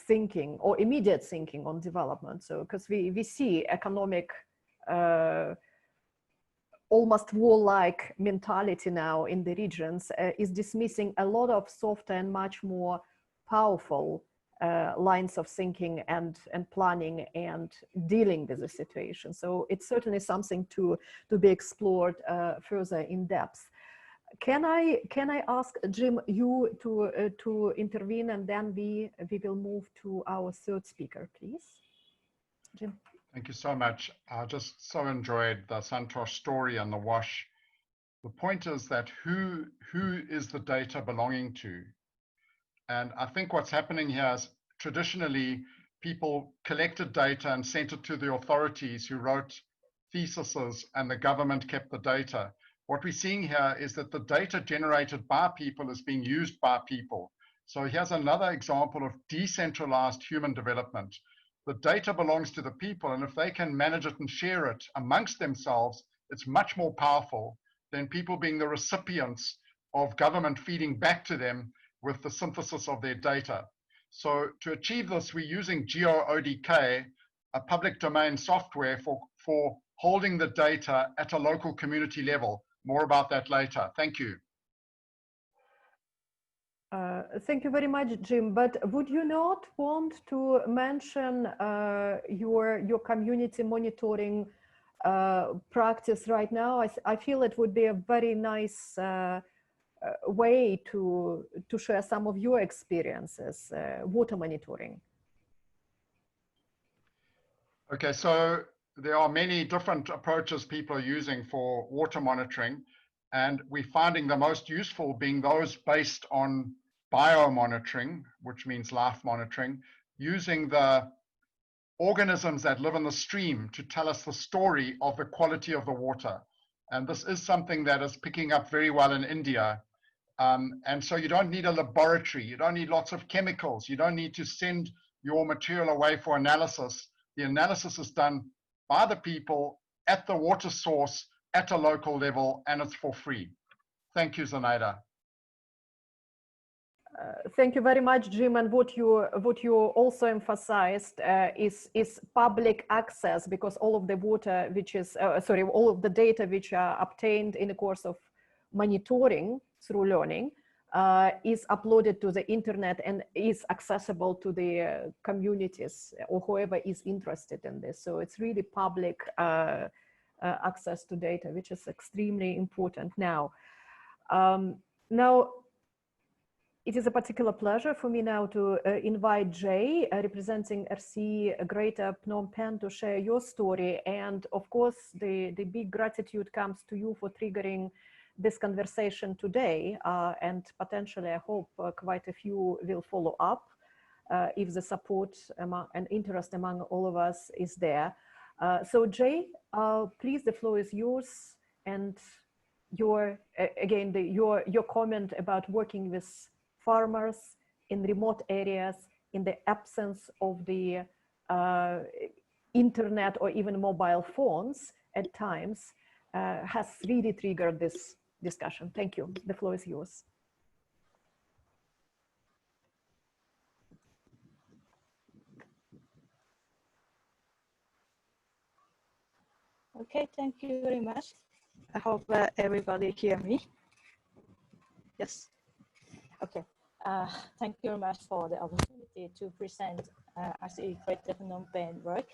Speaker 1: thinking or immediate thinking on development. So because we see economic almost war-like mentality now in the regions is dismissing a lot of softer and much more powerful lines of thinking and planning and dealing with the situation. So it's certainly something to be explored further in depth. Can I ask Jim you to intervene, and then we will move to our third speaker, please. Jim.
Speaker 3: Thank you so much. I just so enjoyed the Santosh story and the WASH. The point is that who is the data belonging to? And I think what's happening here is traditionally people collected data and sent it to the authorities who wrote theses, and the government kept the data. What we're seeing here is that the data generated by people is being used by people. So here's another example of decentralized human development. The data belongs to the people, and if they can manage it and share it amongst themselves, it's much more powerful than people being the recipients of government feeding back to them with the synthesis of their data. So to achieve this, we're using GeoODK, a public domain software for holding the data at a local community level. More about that later. Thank you.
Speaker 1: Thank you very much, Jim. But would you not want to mention your community monitoring practice right now? I feel it would be a very nice way to share some of your experiences, water monitoring.
Speaker 3: Okay, so there are many different approaches people are using for water monitoring, and we're finding the most useful being those based on biomonitoring, which means life monitoring, using the organisms that live in the stream to tell us the story of the quality of the water. And this is something that is picking up very well in India. And so you don't need a laboratory, you don't need lots of chemicals, you don't need to send your material away for analysis. The analysis is done by the people at the water source at a local level, and it's for free. Thank you, Zanaida.
Speaker 1: Thank you very much, Jim. And what you also emphasized is public access, because all of the water, which is all of the data which are obtained in the course of monitoring through learning, is uploaded to the internet and is accessible to the communities or whoever is interested in this. So it's really public access to data, which is extremely important now. Now, it is a particular pleasure for me now to invite Jay, representing RCE Greater Phnom Penh, to share your story. And of course, the big gratitude comes to you for triggering this conversation today. And potentially, I hope quite a few will follow up if the support and interest among all of us is there. So Jay, please, the floor is yours. And your comment about working with farmers in remote areas in the absence of the internet or even mobile phones at times has really triggered this discussion. Thank you. The floor is yours.
Speaker 7: Okay, thank you very much. I hope everybody hear me. Yes. Okay. Thank you very much for the opportunity to present RCE Greater Phnom Penh work.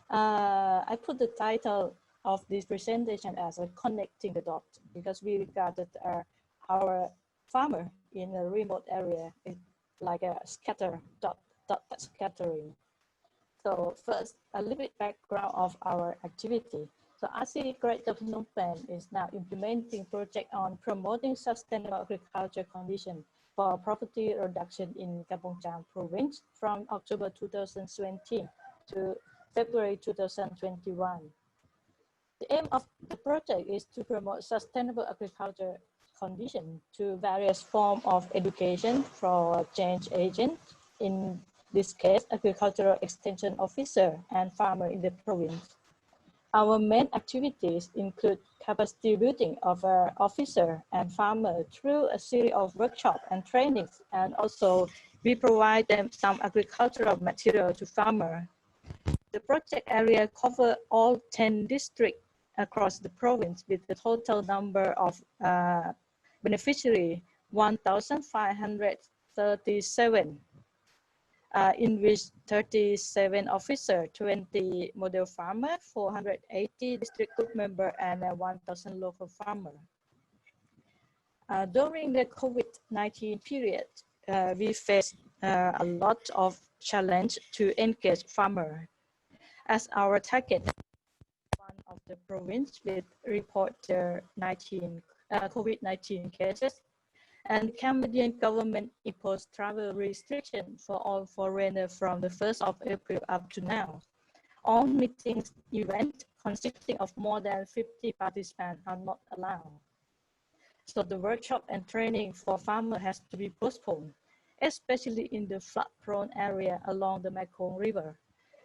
Speaker 7: I put the title of this presentation as a connecting the dots, because we regarded our farmer in a remote area, like a dot scattering. So first, a little bit background of our activity. So RCE Greater Phnom Penh is now implementing project on promoting sustainable agriculture conditions for poverty reduction in Kampong Cham province from October 2020 to February 2021. The aim of the project is to promote sustainable agriculture conditions to various forms of education for change agents, in this case, agricultural extension officer and farmer in the province. Our main activities include capacity building of our officer and farmer through a series of workshops and trainings, and also we provide them some agricultural material to farmer. The project area covers all 10 districts across the province with a total number of beneficiaries, 1,537. In which 37 officers, 20 model farmer, 480 district group member, and 1,000 local farmer. During the COVID-19 period, we faced a lot of challenge to engage farmer, as our target one of the province with report COVID-19 cases. And Cambodian government imposed travel restrictions for all foreigners from the 1st of April up to now. All meetings, events consisting of more than 50 participants are not allowed. So the workshop and training for farmers has to be postponed, especially in the flood-prone area along the Mekong River,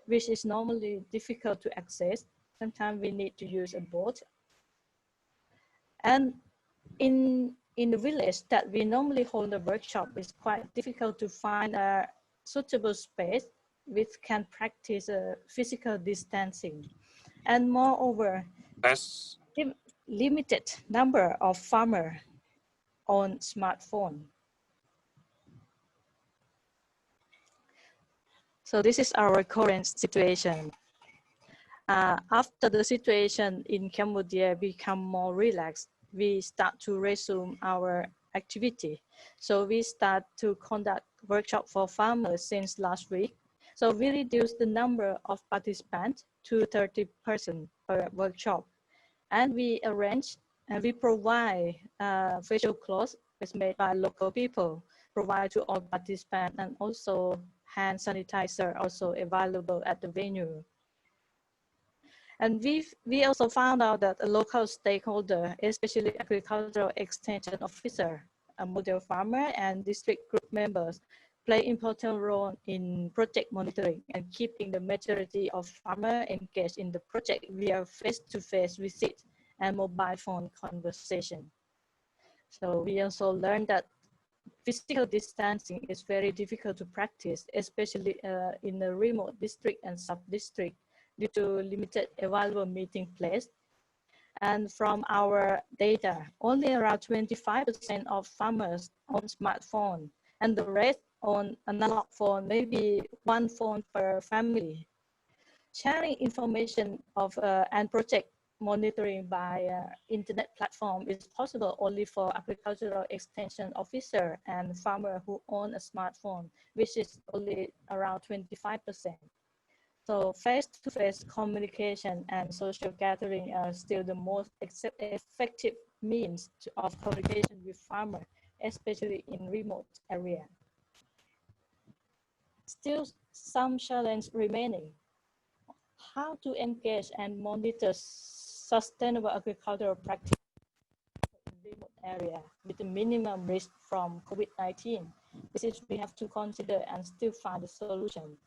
Speaker 7: which is normally difficult to access. Sometimes we need to use a boat. And in the village that we normally hold a workshop, it's quite difficult to find a suitable space which can practice physical distancing. And moreover, limited number of farmers on smartphone. So this is our current situation. After the situation in Cambodia become more relaxed, we start to resume our activity. So we start to conduct workshop for farmers since last week. So we reduced the number of participants to 30 persons per workshop. And we arrange and we provide facial clothes made by local people, provide to all participants, and also hand sanitizer also available at the venue. And we also found out that a local stakeholder, especially agricultural extension officer, a model farmer, and district group members play important role in project monitoring and keeping the majority of farmers engaged in the project via face-to-face visit and mobile phone conversation. So we also learned that physical distancing is very difficult to practice, especially in a remote district and sub-district, due to limited available meeting place. And from our data, only around 25% of farmers own smartphone, and the rest on analog phone, maybe one phone per family. Sharing information of and project monitoring by internet platform is possible only for agricultural extension officer and farmer who own a smartphone, which is only around 25%. So face-to-face communication and social gathering are still the most effective means of communication with farmers, especially in remote areas. Still some challenge remaining. How to engage and monitor sustainable agricultural practice in remote area with the minimum risk from COVID-19. This is we have to consider and still find a solution.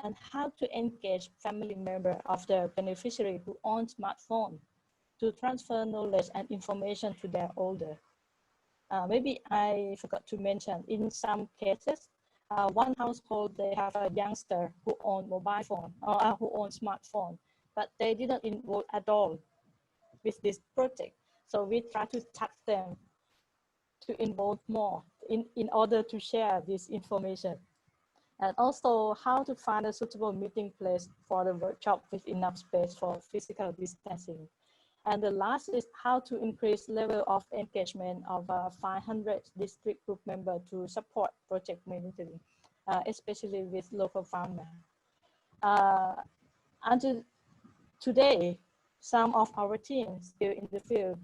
Speaker 7: And how to engage family member of the beneficiary who own smartphone to transfer knowledge and information to their older. Maybe I forgot to mention, in some cases, one household, they have a youngster who own mobile phone or who own smartphone, but they didn't involve at all with this project. So we try to touch them to involve more in order to share this information. And also how to find a suitable meeting place for the workshop with enough space for physical distancing. And the last is how to increase level of engagement of 500 district group members to support project monitoring, especially with local farmers. Until today, some of our teams still in the field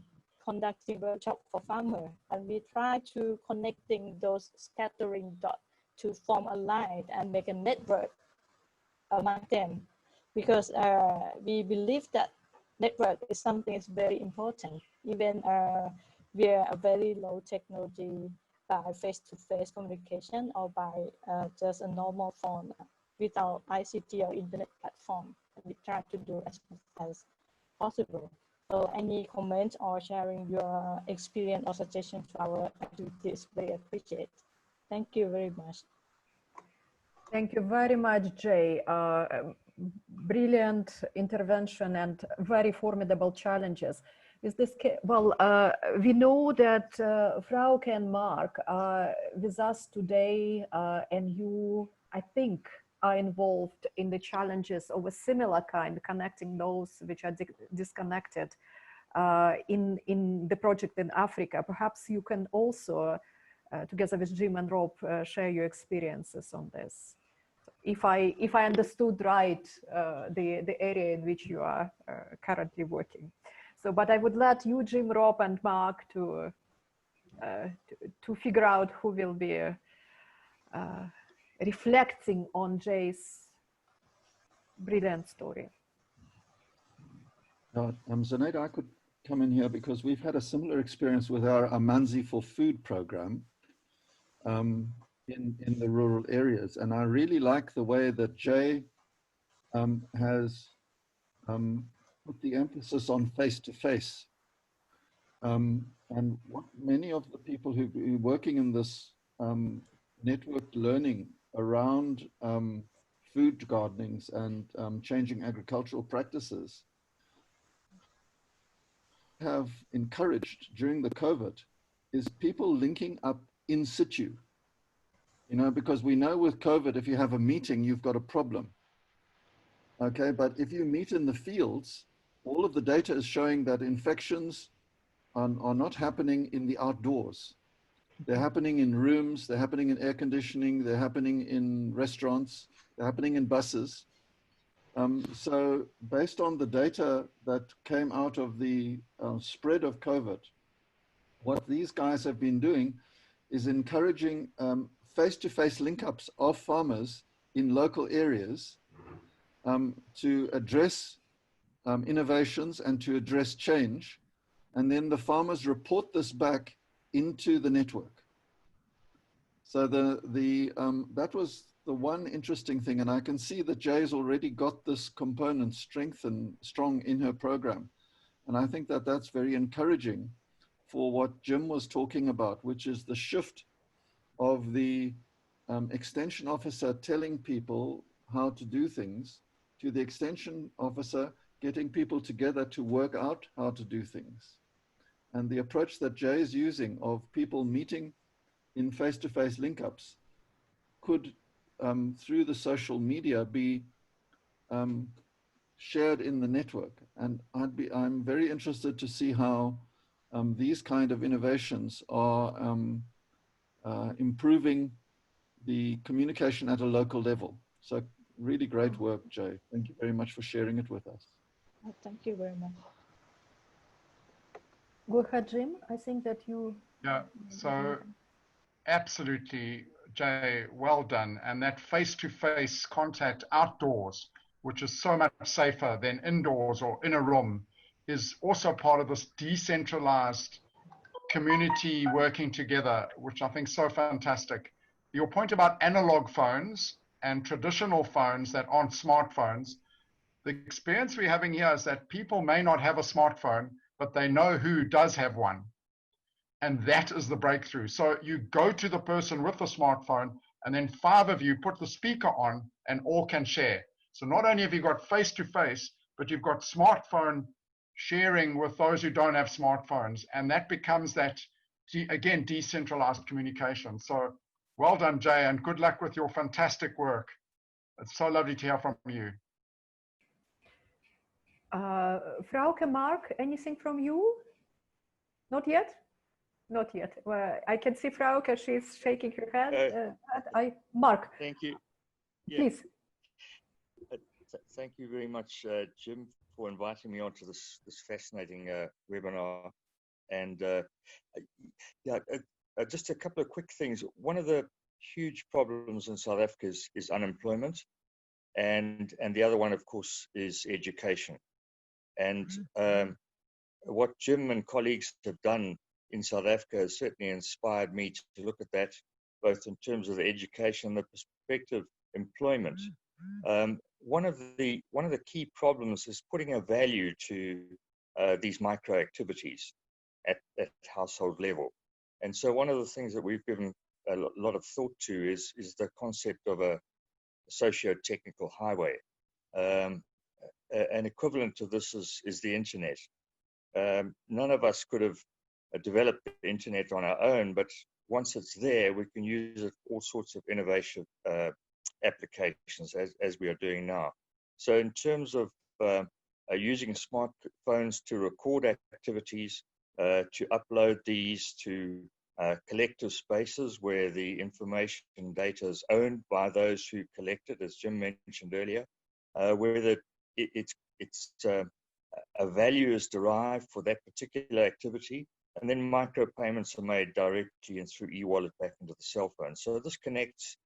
Speaker 7: conducting workshops for farmers, and we try to connecting those scattering dots to form a line and make a network among them, because we believe that network is something that's very important, even we are a very low technology by face-to-face communication or by just a normal phone without ICT or internet platform. We try to do as much as possible. So any comments or sharing your experience or suggestion to our activities, very appreciate. Thank you very much.
Speaker 1: Thank you very much, Jay. Brilliant intervention and very formidable challenges. Is this well? We know that Frauke and Mark are with us today, and you, I think, are involved in the challenges of a similar kind, connecting those which are disconnected in the project in Africa. Perhaps you can also, together with Jim and Rob, share your experiences on this. If I understood right, the area in which you are currently working. So, but I would let you, Jim, Rob, and Mark to figure out who will be reflecting on Jay's brilliant story.
Speaker 5: Zenaida, I could come in here because we've had a similar experience with our Amanzi for Food program in the rural areas. And I really like the way that Jay has put the emphasis on face-to-face. And what many of the people who are working in this networked learning around food gardenings and changing agricultural practices have encouraged during the COVID is people linking up in situ. You know, because we know with COVID, if you have a meeting, you've got a problem. Okay, but if you meet in the fields, all of the data is showing that infections are not happening in the outdoors. They're happening in rooms, they're happening in air conditioning, they're happening in restaurants, they're happening in buses. So based on the data that came out of the spread of COVID, what these guys have been doing is encouraging face-to-face link-ups of farmers in local areas to address innovations and to address change. And then the farmers report this back into the network. So that was the one interesting thing. And I can see that Jay's already got this component strong in her program. And I think that that's very encouraging for what Jim was talking about, which is the shift of the extension officer telling people how to do things to the extension officer getting people together to work out how to do things. And the approach that Jay is using of people meeting in face-to-face link-ups could, through the social media, be shared in the network. And I'm very interested to see how these kind of innovations are improving the communication at a local level. So really great work, Jay. Thank you very much for sharing it with us.
Speaker 7: Thank you very much.
Speaker 1: Go ahead, Jim. I think that you...
Speaker 3: Yeah, so absolutely, Jay, well done. And that face-to-face contact outdoors, which is so much safer than indoors or in a room, is also part of this decentralized community working together, which I think is so fantastic. Your point about analog phones and traditional phones that aren't smartphones, the experience we're having here is that people may not have a smartphone, but they know who does have one. And that is the breakthrough. So you go to the person with the smartphone, and then 5 of you put the speaker on and all can share. So not only have you got face-to-face, but you've got smartphone sharing with those who don't have smartphones. And that becomes that, again, decentralized communication. So well done, Jay, and good luck with your fantastic work. It's so lovely to hear from you.
Speaker 1: Frauke, Mark, anything from you? Not yet? Not yet. Well, I can see Frauke, she's shaking her head. Mark.
Speaker 8: Thank you. Yeah.
Speaker 1: Please.
Speaker 8: Thank you very much, Jim, for inviting me onto this fascinating webinar. And just a couple of quick things. One of the huge problems in South Africa is unemployment, and the other one, of course, is education. And what Jim and colleagues have done in South Africa has certainly inspired me to look at that, both in terms of the education and the perspective of employment. One of the key problems is putting a value to these micro activities at household level. And so one of the things that we've given a lot of thought to is the concept of a socio-technical highway. An equivalent to this is the internet. None of us could have developed the internet on our own, but once it's there, we can use it for all sorts of innovative applications as we are doing now. So in terms of using smartphones to record activities, to upload these to collective spaces where the information data is owned by those who collect it, as Jim mentioned earlier, where a value is derived for that particular activity, and then micropayments are made directly and through e-wallet back into the cell phone. So this connects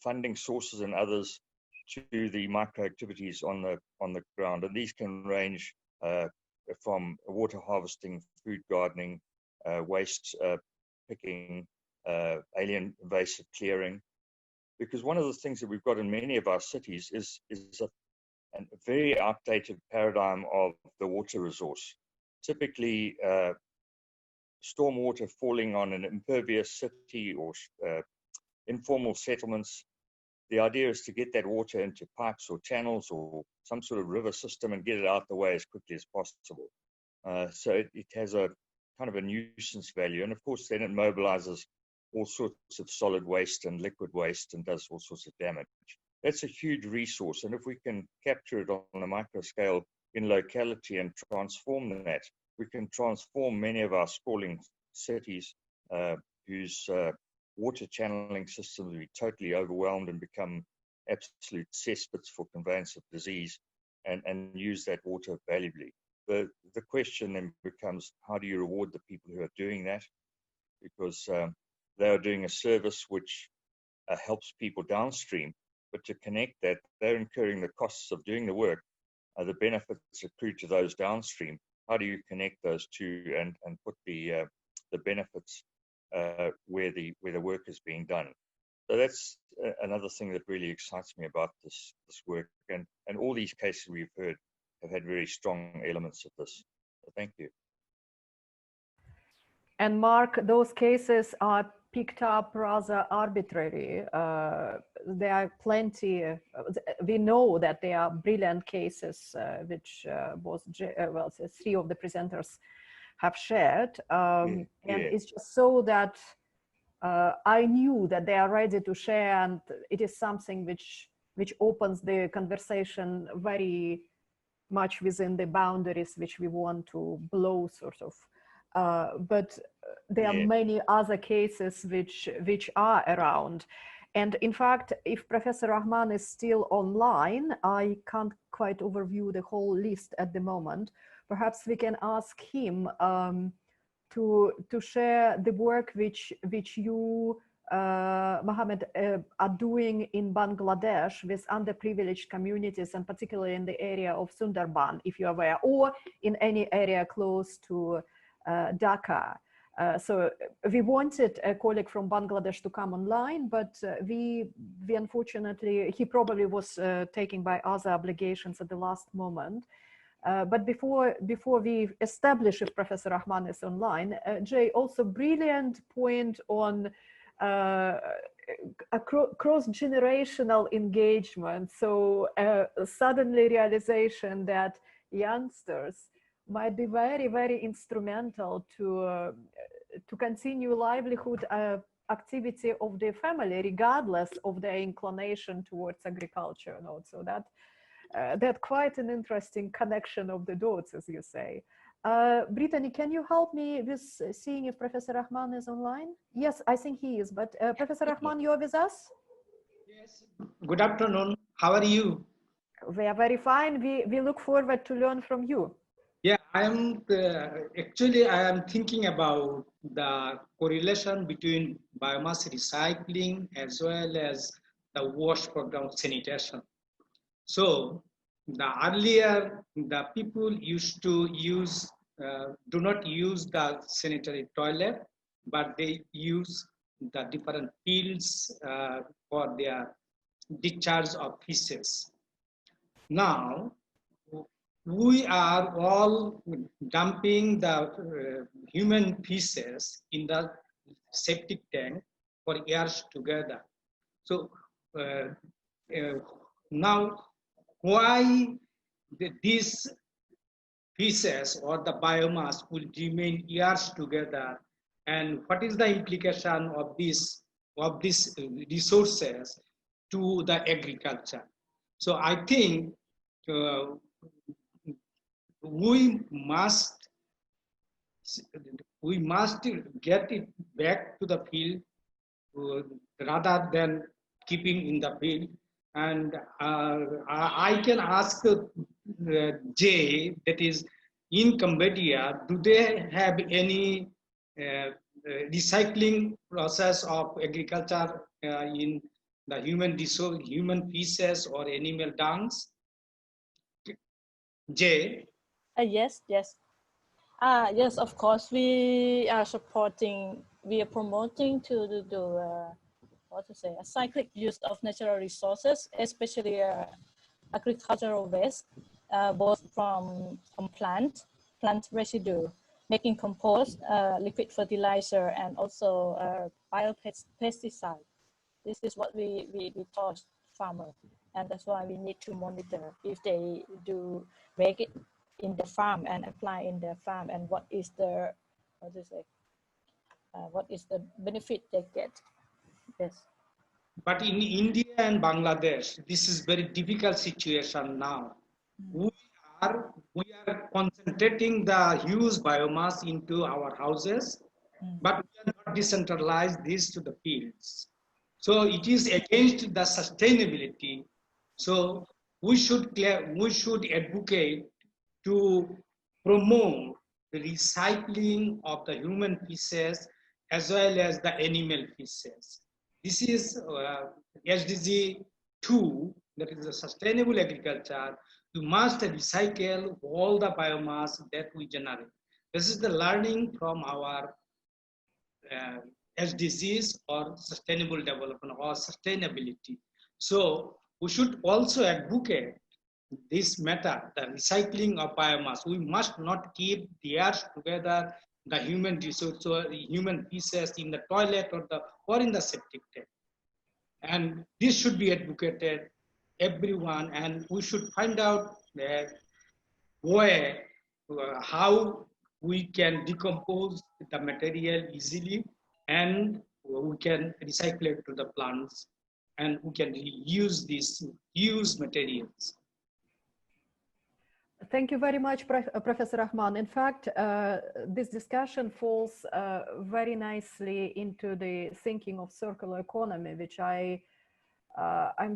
Speaker 8: funding sources and others to the micro activities on the ground, and these can range from water harvesting, food gardening, waste picking, alien invasive clearing. Because one of the things that we've got in many of our cities is a very outdated paradigm of the water resource. Typically, stormwater falling on an impervious city or informal settlements. The idea is to get that water into pipes or channels or some sort of river system and get it out the way as quickly as possible. So it has a kind of a nuisance value. And of course, then it mobilizes all sorts of solid waste and liquid waste and does all sorts of damage. That's a huge resource. And if we can capture it on a micro scale in locality and transform that, we can transform many of our sprawling cities whose water channeling systems will be totally overwhelmed and become absolute cesspits for conveyance of disease, and use that water valuably. The question then becomes, how do you reward the people who are doing that? Because they are doing a service which helps people downstream, but to connect that, they're incurring the costs of doing the work. The benefits accrue to those downstream. How do you connect those two and put the benefits where the work is being done? So that's another thing that really excites me about this work. And all these cases we've heard have had very strong elements of this. So thank you.
Speaker 1: And Mark, those cases are picked up rather arbitrary. There are plenty. We know that there are brilliant cases, which three of the presenters have shared. And it's just so that I knew that they are ready to share, and it is something which opens the conversation very much within the boundaries which we want to blow, sort of. But there are many other cases which are around. And in fact, if Professor Rahman is still online, I can't quite overview the whole list at the moment. Perhaps we can ask him to share the work which you, Mohammed, are doing in Bangladesh with underprivileged communities, and particularly in the area of Sundarban, if you're aware, or in any area close to Dhaka. So we wanted a colleague from Bangladesh to come online, but we unfortunately, he probably was taken by other obligations at the last moment. But before we establish if Professor Rahman is online, Jay, also brilliant point on a cross-generational engagement. So suddenly realization that youngsters might be very, very instrumental to continue livelihood activity of the family, regardless of their inclination towards agriculture. So that that quite an interesting connection of the dots, as you say. Brittany, can you help me with seeing if Professor Rahman is online? Yes, I think he is, but Professor Rahman, you are with us?
Speaker 9: Yes, good afternoon. How are you?
Speaker 1: We are very fine. We look forward to learn from you.
Speaker 9: Yeah, I am actually I am thinking about the correlation between biomass recycling as well as the wash program sanitation. So the earlier the people used to use do not use the sanitary toilet, but they use the different fields for their discharge of feces. Now we are all dumping the human feces in the septic tank for years together. So now why these feces or the biomass will remain years together, and what is the implication of these resources to the agriculture? So I think we must get it back to the field rather than keeping in the field. And I can ask Jay, that is in Cambodia, do they have any recycling process of agriculture in the human feces or animal dungs? Jay?
Speaker 7: Yes. Yes, of course, we are promoting to do a cyclic use of natural resources, especially agricultural waste, both from plant residue, making compost, liquid fertilizer, and also biopesticide. This is what we taught farmers, and that's why we need to monitor if they do make it in the farm and apply in the farm, and what is the benefit they get. Yes.
Speaker 9: But in India and Bangladesh, this is very difficult situation now. We are concentrating the huge biomass into our houses, but we are not decentralize this to the fields. So it is against the sustainability. So we should advocate to promote the recycling of the human feces as well as the animal feces. This is SDG 2, that is the sustainable agriculture. You must recycle all the biomass that we generate. This is the learning from our SDGs or sustainable development or sustainability. So we should also advocate this matter, the recycling of biomass. We must not keep the earth together, the human resource or human feces in the toilet or in the septic tank. And this should be advocated everyone, and we should find out how we can decompose the material easily, and we can recycle it to the plants, and we can reuse these used materials.
Speaker 1: Thank you very much, Professor Rahman. In fact, this discussion falls very nicely into the thinking of circular economy, which I'm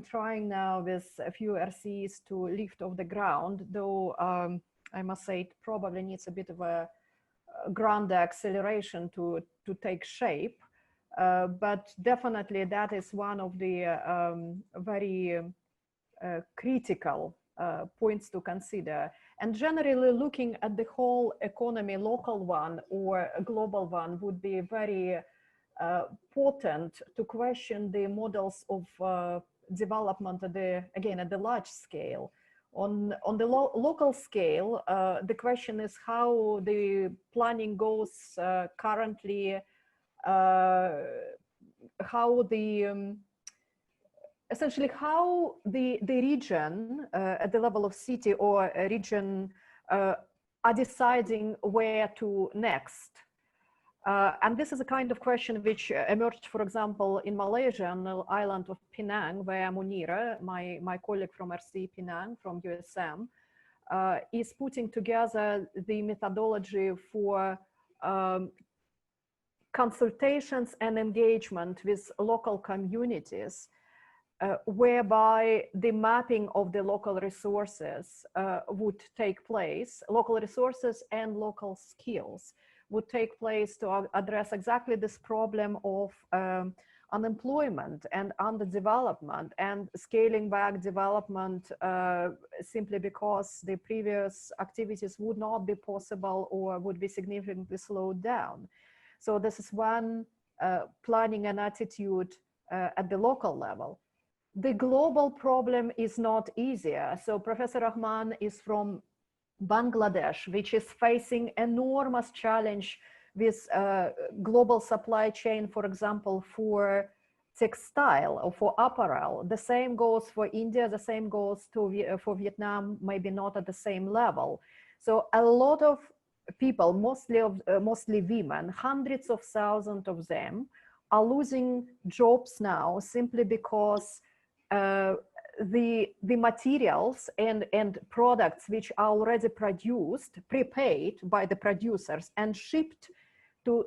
Speaker 1: trying now with a few RCEs to lift off the ground, though I must say it probably needs a bit of a grand acceleration to take shape. But definitely that is one of the very critical points to consider. And generally looking at the whole economy, local one or a global one, would be very potent to question the models of development at the large scale. On the local scale, the question is how the planning goes currently, how the essentially how the region at the level of city or a region are deciding where to next. And this is a kind of question which emerged, for example, in Malaysia, on the island of Penang, where Munira, my colleague from RCE Penang, from USM, is putting together the methodology for consultations and engagement with local communities, whereby the mapping of the local resources would take place, local resources and local skills would take place to address exactly this problem of unemployment and underdevelopment and scaling back development simply because the previous activities would not be possible or would be significantly slowed down. So this is one planning and attitude at the local level. The global problem is not easier. So Professor Rahman is from Bangladesh, which is facing enormous challenge with global supply chain, for example, for textile or for apparel. The same goes for India, the same goes for Vietnam, maybe not at the same level. So a lot of people, mostly women, hundreds of thousands of them, are losing jobs now simply because the materials and products which are already produced, prepaid by the producers and shipped to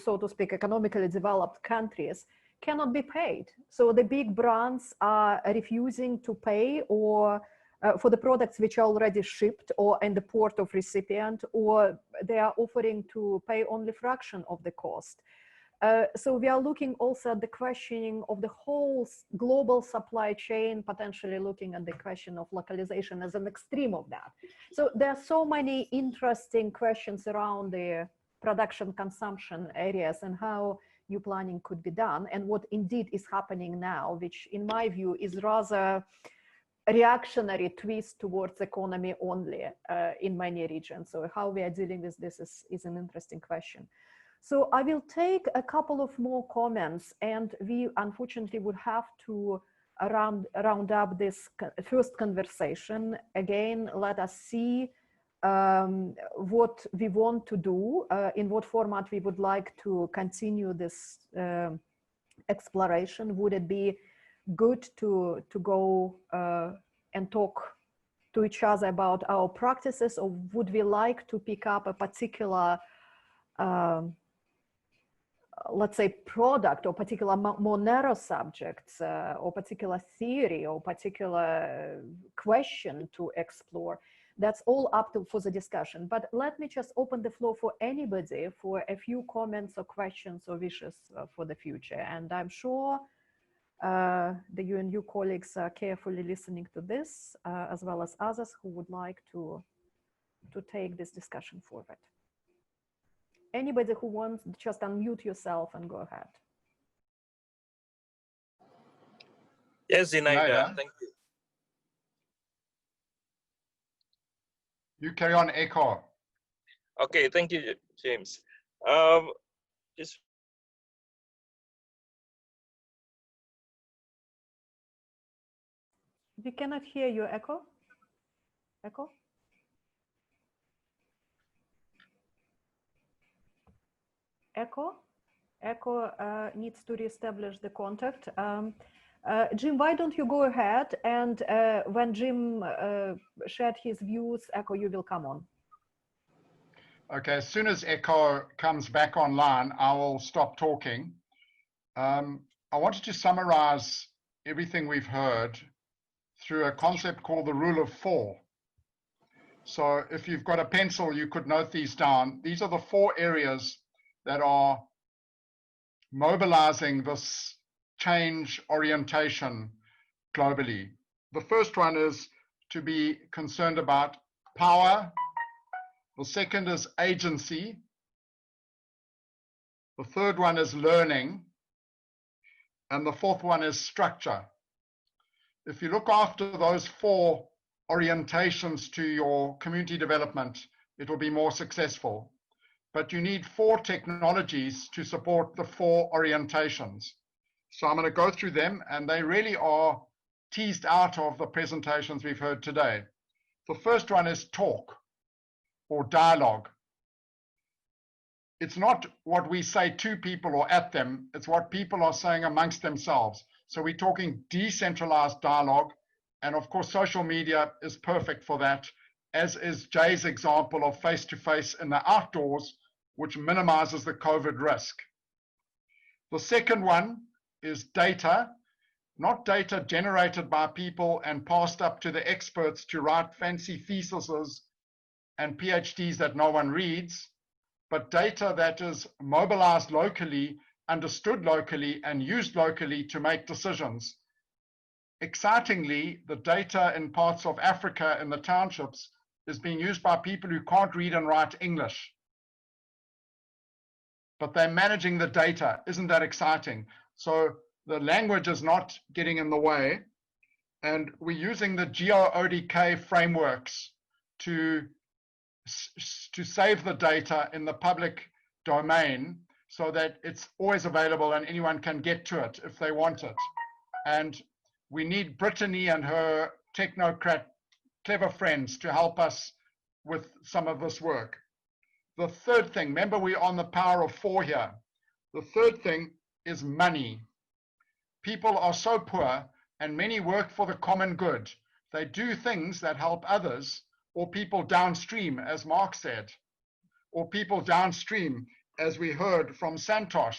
Speaker 1: so to speak, economically developed countries cannot be paid. So the big brands are refusing to pay or for the products which are already shipped or in the port of recipient, or they are offering to pay only fraction of the cost. So we are looking also at the questioning of the whole global supply chain, potentially looking at the question of localization as an extreme of that. So there are so many interesting questions around the production consumption areas and how new planning could be done and what indeed is happening now, which in my view is rather a reactionary twist towards economy only in many regions. So how we are dealing with this is an interesting question. So I will take a couple of more comments, and we unfortunately would have to round up this first conversation. Again, let us see what we want to do, in what format we would like to continue this exploration. Would it be good to go and talk to each other about our practices, or would we like to pick up a particular let's say product or particular more narrow subjects or particular theory or particular question to explore? That's all up to for the discussion. But let me just open the floor for anybody for a few comments or questions or wishes for the future. And I'm sure the UNU colleagues are carefully listening to this, as well as others who would like to take this discussion forward. Anybody who wants, just unmute yourself and go ahead.
Speaker 10: Yes, Zinaida, thank you.
Speaker 3: You carry on, Echo.
Speaker 10: Okay, thank you, James. Just
Speaker 1: we cannot hear you, Echo. Echo. Echo needs to reestablish the contact. Jim, why don't you go ahead, and when Jim shared his views, Echo, you will come on.
Speaker 3: Okay, as soon as Echo comes back online, I will stop talking. I wanted to summarize everything we've heard through a concept called the rule of four. So if you've got a pencil, you could note these down. These are the 4 areas that are mobilizing this change orientation globally. The first one is to be concerned about power. The second is agency. The third one is learning. And the fourth one is structure. If you look after those 4 orientations to your community development, it will be more successful. But you need 4 technologies to support the 4 orientations. So I'm going to go through them, and they really are teased out of the presentations we've heard today. The first one is talk or dialogue. it's not what we say to people or at them, it's what people are saying amongst themselves. So we're talking decentralized dialogue. And of course, social media is perfect for that, as is Jay's example of face-to-face in the outdoors, which minimizes the COVID risk. The second one is data, not data generated by people and passed up to the experts to write fancy theses and PhDs that no one reads, but data that is mobilized locally, understood locally, and used locally to make decisions. Excitingly, the data in parts of Africa in the townships is being used by people who can't read and write English. But they're managing the data. Isn't that exciting? So the language is not getting in the way, and we're using the GeoODK frameworks to save the data in the public domain so that it's always available and anyone can get to it if they want it. And we need Brittany and her technocrat clever friends to help us with some of this work. The third thing, remember we're on the power of 4 here. The third thing is money. People are so poor and many work for the common good. They do things that help others, or people downstream, as Mark said, or people downstream, as we heard from Santosh.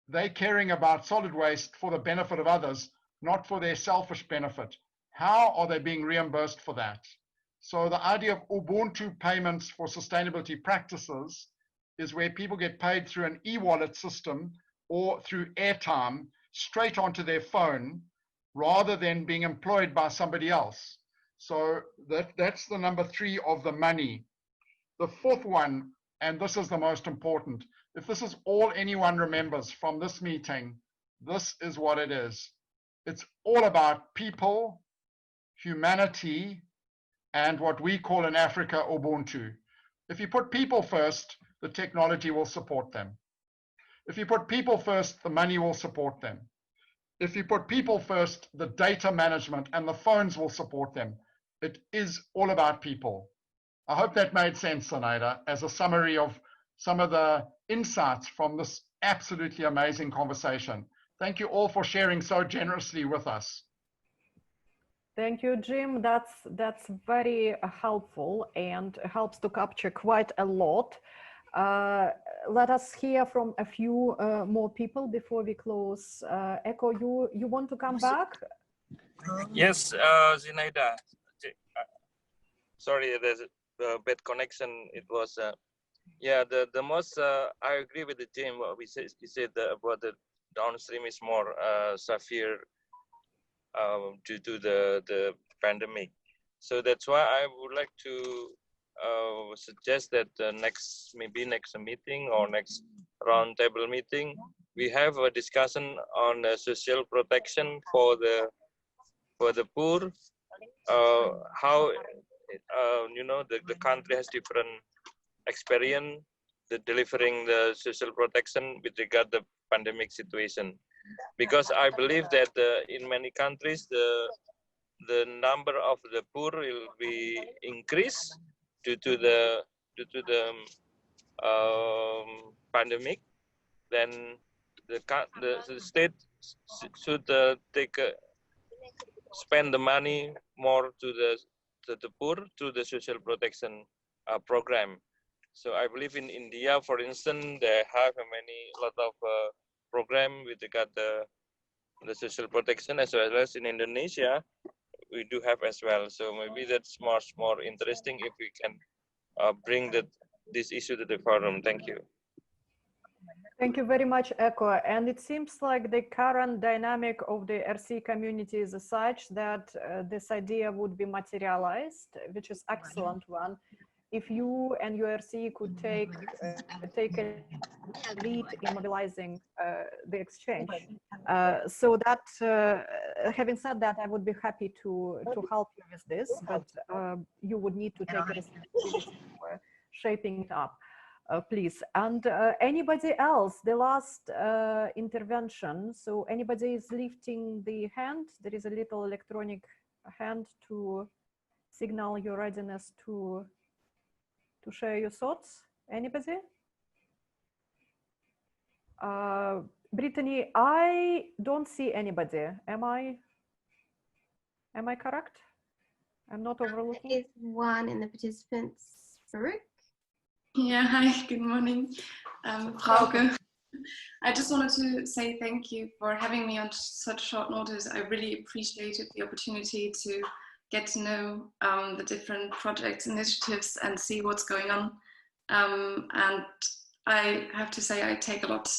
Speaker 3: They're caring about solid waste for the benefit of others, not for their selfish benefit. How are they being reimbursed for that? So the idea of Ubuntu payments for sustainability practices is where people get paid through an e-wallet system or through airtime straight onto their phone rather than being employed by somebody else. So that's the number 3 of the money. The fourth one, and this is the most important, if this is all anyone remembers from this meeting, this is what it is. It's all about people, humanity, and what we call in Africa Ubuntu. If you put people first, the technology will support them. If you put people first, the money will support them. If you put people first, the data management and the phones will support them. It is all about people. I hope that made sense, Sanaida, as a summary of some of the insights from this absolutely amazing conversation. Thank you all for sharing so generously with us.
Speaker 1: Thank you, Jim. That's very helpful and helps to capture quite a lot. Let us hear from a few more people before we close. Echo, you want to come back?
Speaker 10: Yes, Zinaida. Sorry, there's a bad connection. It was, yeah, the most, I agree with the Jim, what he said about the downstream is more severe due to the pandemic. So that's why I would like to suggest that maybe next meeting or next roundtable meeting, we have a discussion on social protection for the poor. How you know the country has different experience delivering the social protection with regard to the pandemic situation. Because I believe that in many countries the number of the poor will be increased due to the pandemic. Then the state should spend the money more to the poor through the social protection program. So I believe in India, for instance, they have a lot of program with regard to the social protection, as well as in Indonesia, we do have as well. So maybe that's much more interesting if we can bring this issue to the forum. Thank you.
Speaker 1: Thank you very much, Echo. And it seems like the current dynamic of the RCE community is such that this idea would be materialized, which is excellent one. If you and your RCE could take a lead in mobilizing the exchange. So that, having said that, I would be happy to help you with this, but you would need to take a responsibility for shaping it up. Please. And anybody else, the last intervention. So anybody is lifting the hand. There is a little electronic hand to signal your readiness to share your thoughts. Anybody? Brittany, I don't see anybody. Am I correct? I'm not overlooking.
Speaker 2: There is one in the participants. Farouk?
Speaker 11: Yeah, hi, good morning. Frauke. I just wanted to say thank you for having me on such short notice. I really appreciated the opportunity to get to know the different projects, initiatives, and see what's going on. And I have to say I take a lot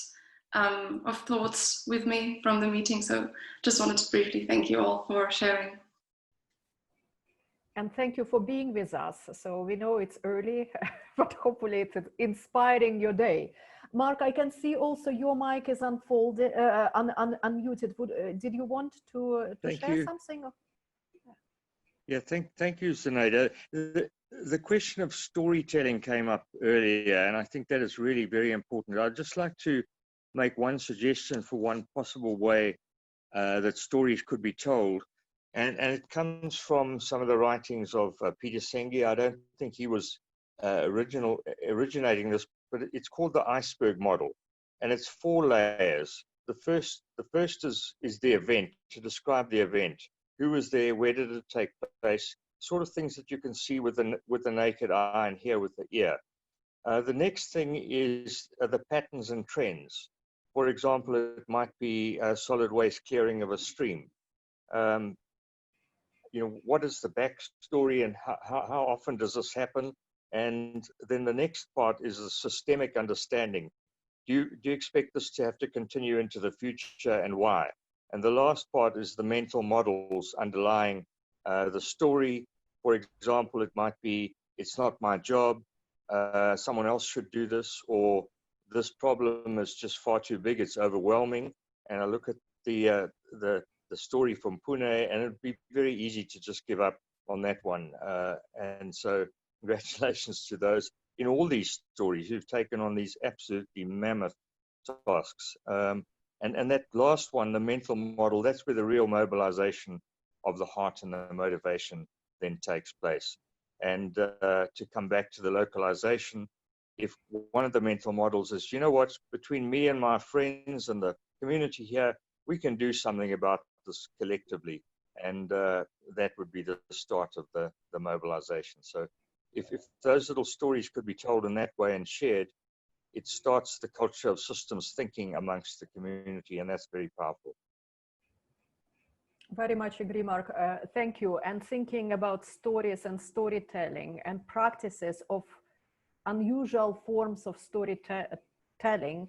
Speaker 11: of thoughts with me from the meeting. So just wanted to briefly thank you all for sharing.
Speaker 1: And thank you for being with us. So we know it's early, but hopefully it's inspiring your day. Mark, I can see also your mic is unmuted. Did you want to share something?
Speaker 8: Yeah, thank you, Zenaida. The question of storytelling came up earlier, and I think that is really very important. I'd just like to make one suggestion for one possible way that stories could be told. And it comes from some of the writings of Peter Senge. I don't think he was originating this, but it's called the iceberg model, and it's 4 layers. The first is the event, to describe the event. Who was there? Where did it take place? Sort of things that you can see with the naked eye and hear with the ear. The next thing is the patterns and trends. For example, it might be solid waste clearing of a stream. What is the backstory and how often does this happen? And then the next part is the systemic understanding. Do you expect this to have to continue into the future, and why? And the last part is the mental models underlying the story. For example, it might be, it's not my job, someone else should do this, or this problem is just far too big, it's overwhelming. And I look at the story from Pune, and it'd be very easy to just give up on that one. And so congratulations to those in all these stories who've taken on these absolutely mammoth tasks. And that last one, the mental model, that's where the real mobilization of the heart and the motivation then takes place. And to come back to the localization, if one of the mental models is, you know what, between me and my friends and the community here, we can do something about this collectively. And that would be the start of the mobilization. So if those little stories could be told in that way and shared, it starts the culture of systems thinking amongst the community, and that's very powerful.
Speaker 1: Very much agree, Mark. Thank you. And thinking about stories and storytelling and practices of unusual forms of storytelling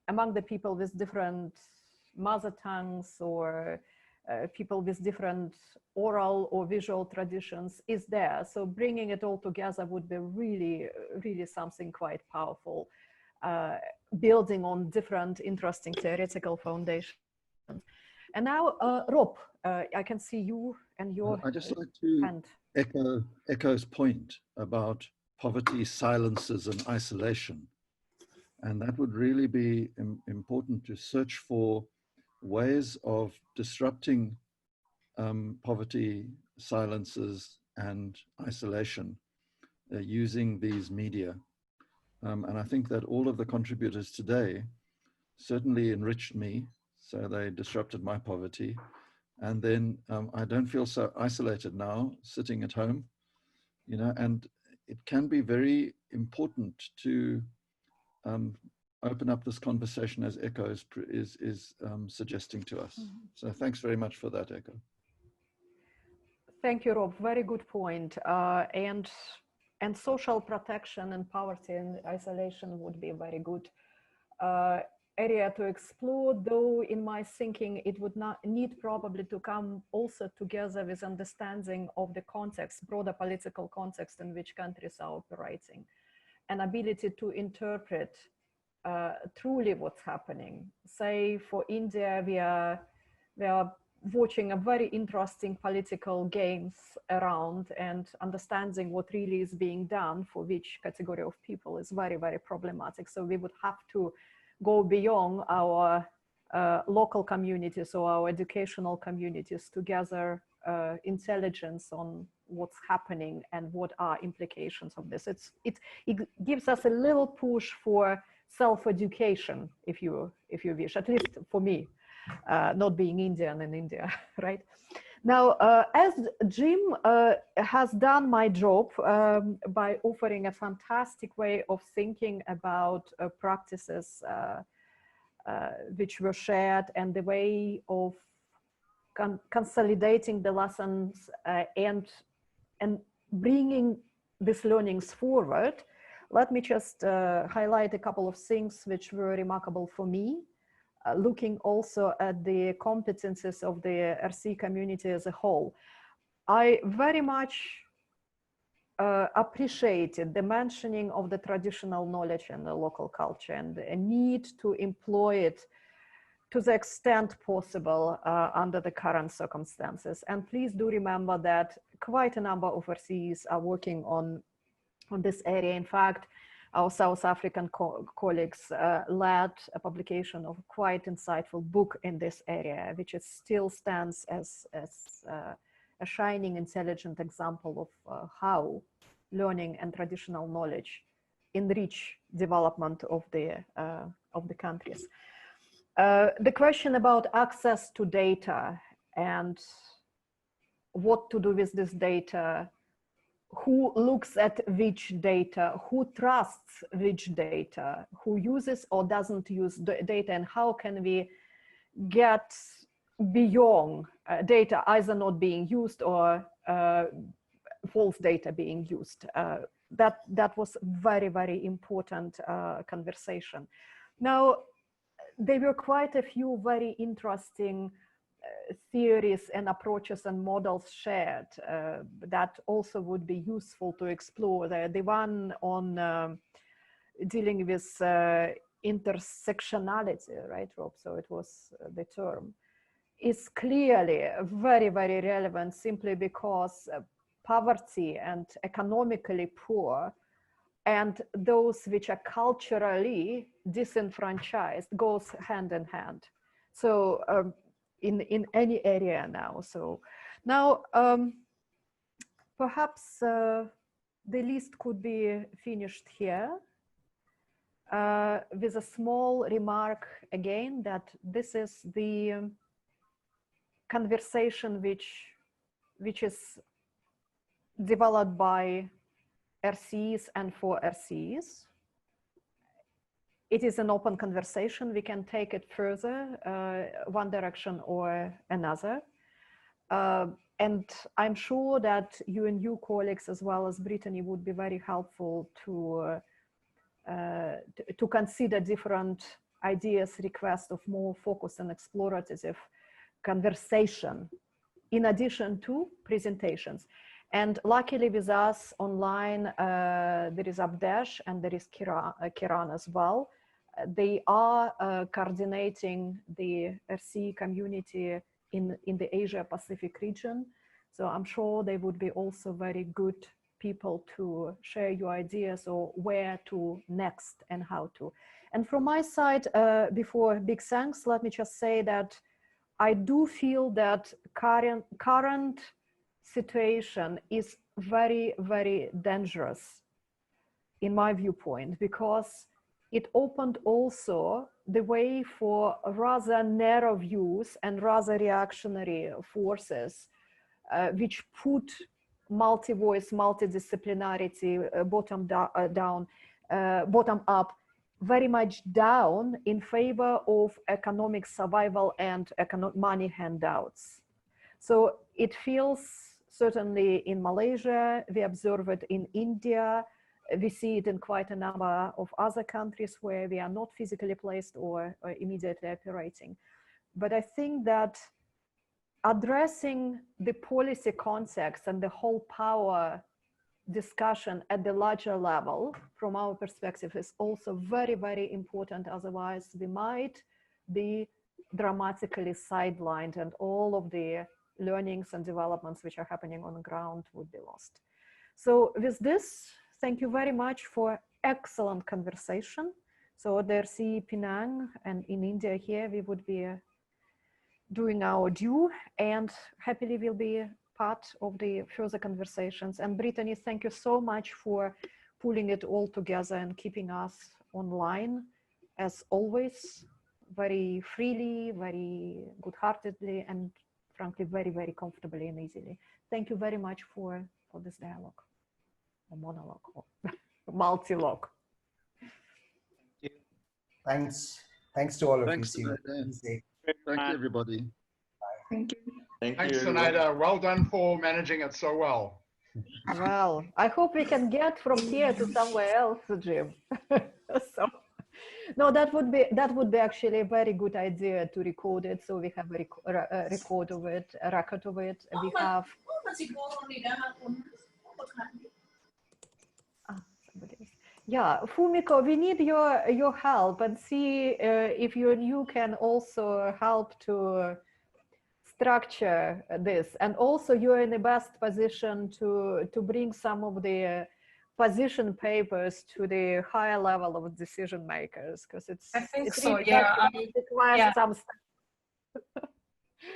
Speaker 1: among the people with different mother tongues or people with different oral or visual traditions is there. So bringing it all together would be really, really something quite powerful, building on different interesting theoretical foundations. And now, Rob, I can see you and your
Speaker 5: I'd just like to echo Echo's point about poverty, silences, and isolation. And that would really be important to search for ways of disrupting poverty, silences, and isolation using these media. And I think that all of the contributors today certainly enriched me. So they disrupted my poverty. And then I don't feel so isolated now sitting at home, and it can be very important to open up this conversation as Echo is suggesting to us. Mm-hmm. So thanks very much for that, Echo.
Speaker 1: Thank you, Rob. Very good point. And social protection and poverty and isolation would be a very good area to explore, though in my thinking it would not need probably to come also together with understanding of the context, broader political context in which countries are operating, an ability to interpret truly what's happening. Say for India, we are watching a very interesting political games around, and understanding what really is being done for which category of people is very, very problematic. So we would have to go beyond our local communities or our educational communities to gather intelligence on what's happening and what are implications of this. It gives us a little push for self-education, if you wish, at least for me, not being Indian in India, right? Now, as Jim has done my job by offering a fantastic way of thinking about practices which were shared and the way of consolidating the lessons and bringing these learnings forward, let me just highlight a couple of things which were remarkable for me. Looking also at the competences of the RCE community as a whole. I very much appreciated the mentioning of the traditional knowledge and the local culture and a need to employ it to the extent possible under the current circumstances. And please do remember that quite a number of RCEs are working on this area. In fact, our South African colleagues led a publication of a quite insightful book in this area, which still stands as a shining, intelligent example of how learning and traditional knowledge enrich development of the countries. The question about access to data and what to do with this data, who looks at which data, who trusts which data, who uses or doesn't use data, and how can we get beyond data either not being used or false data being used. That was very, very important conversation. Now, there were quite a few very interesting theories and approaches and models shared that also would be useful to explore. The one on dealing with intersectionality, right, Rob? So it was the term, is clearly very, very relevant simply because poverty and economically poor and those which are culturally disenfranchised goes hand in hand. So in any area now. So now perhaps the list could be finished here with a small remark again that this is the conversation which is developed by RCEs and for RCEs. It is an open conversation. We can take it further, one direction or another. And I'm sure that you and your colleagues, as well as Brittany, would be very helpful to consider different ideas, requests of more focused and explorative conversation, in addition to presentations. And luckily with us online, there is Abdesh and there is Kiran as well. They are coordinating the RCE community in the Asia Pacific region. So I'm sure they would be also very good people to share your ideas or where to next and how to. And from my side, before big thanks, let me just say that I do feel that current situation is very, very dangerous in my viewpoint, because it opened also the way for rather narrow views and rather reactionary forces, which put multi-voice, multidisciplinarity, bottom up, very much down in favor of economic survival and money handouts. So it feels certainly in Malaysia, we observe it in India, we see it in quite a number of other countries where we are not physically placed or immediately operating. But I think that addressing the policy context and the whole power discussion at the larger level, from our perspective, is also very, very important. Otherwise, we might be dramatically sidelined and all of the learnings and developments which are happening on the ground would be lost. So with this, thank you very much for excellent conversation. So at the RCE Penang and in India here, we would be doing our due and happily will be part of the further conversations. And Brittany, thank you so much for pulling it all together and keeping us online as always, very freely, very good-heartedly, and frankly, very, very comfortably and easily. Thank you very much for this dialogue, or monologue, or multi-logue.
Speaker 6: Thanks to all of you.
Speaker 5: Thanks,
Speaker 6: See you.
Speaker 5: Thank you, everybody.
Speaker 11: Thank you.
Speaker 3: Thanks, Sinaida. Well done for managing it so well.
Speaker 1: Well, I hope we can get from here to somewhere else, Jim. So, no, that would be actually a very good idea to record it. So we have a record of it, a record of it. We have. Yeah, Fumiko, we need your help, and see if you can also help to structure this, and also you're in the best position to bring some of the position papers to the higher level of decision makers, because
Speaker 12: I think
Speaker 1: it's
Speaker 12: so.
Speaker 1: really
Speaker 12: Yeah,
Speaker 1: it requires some stuff.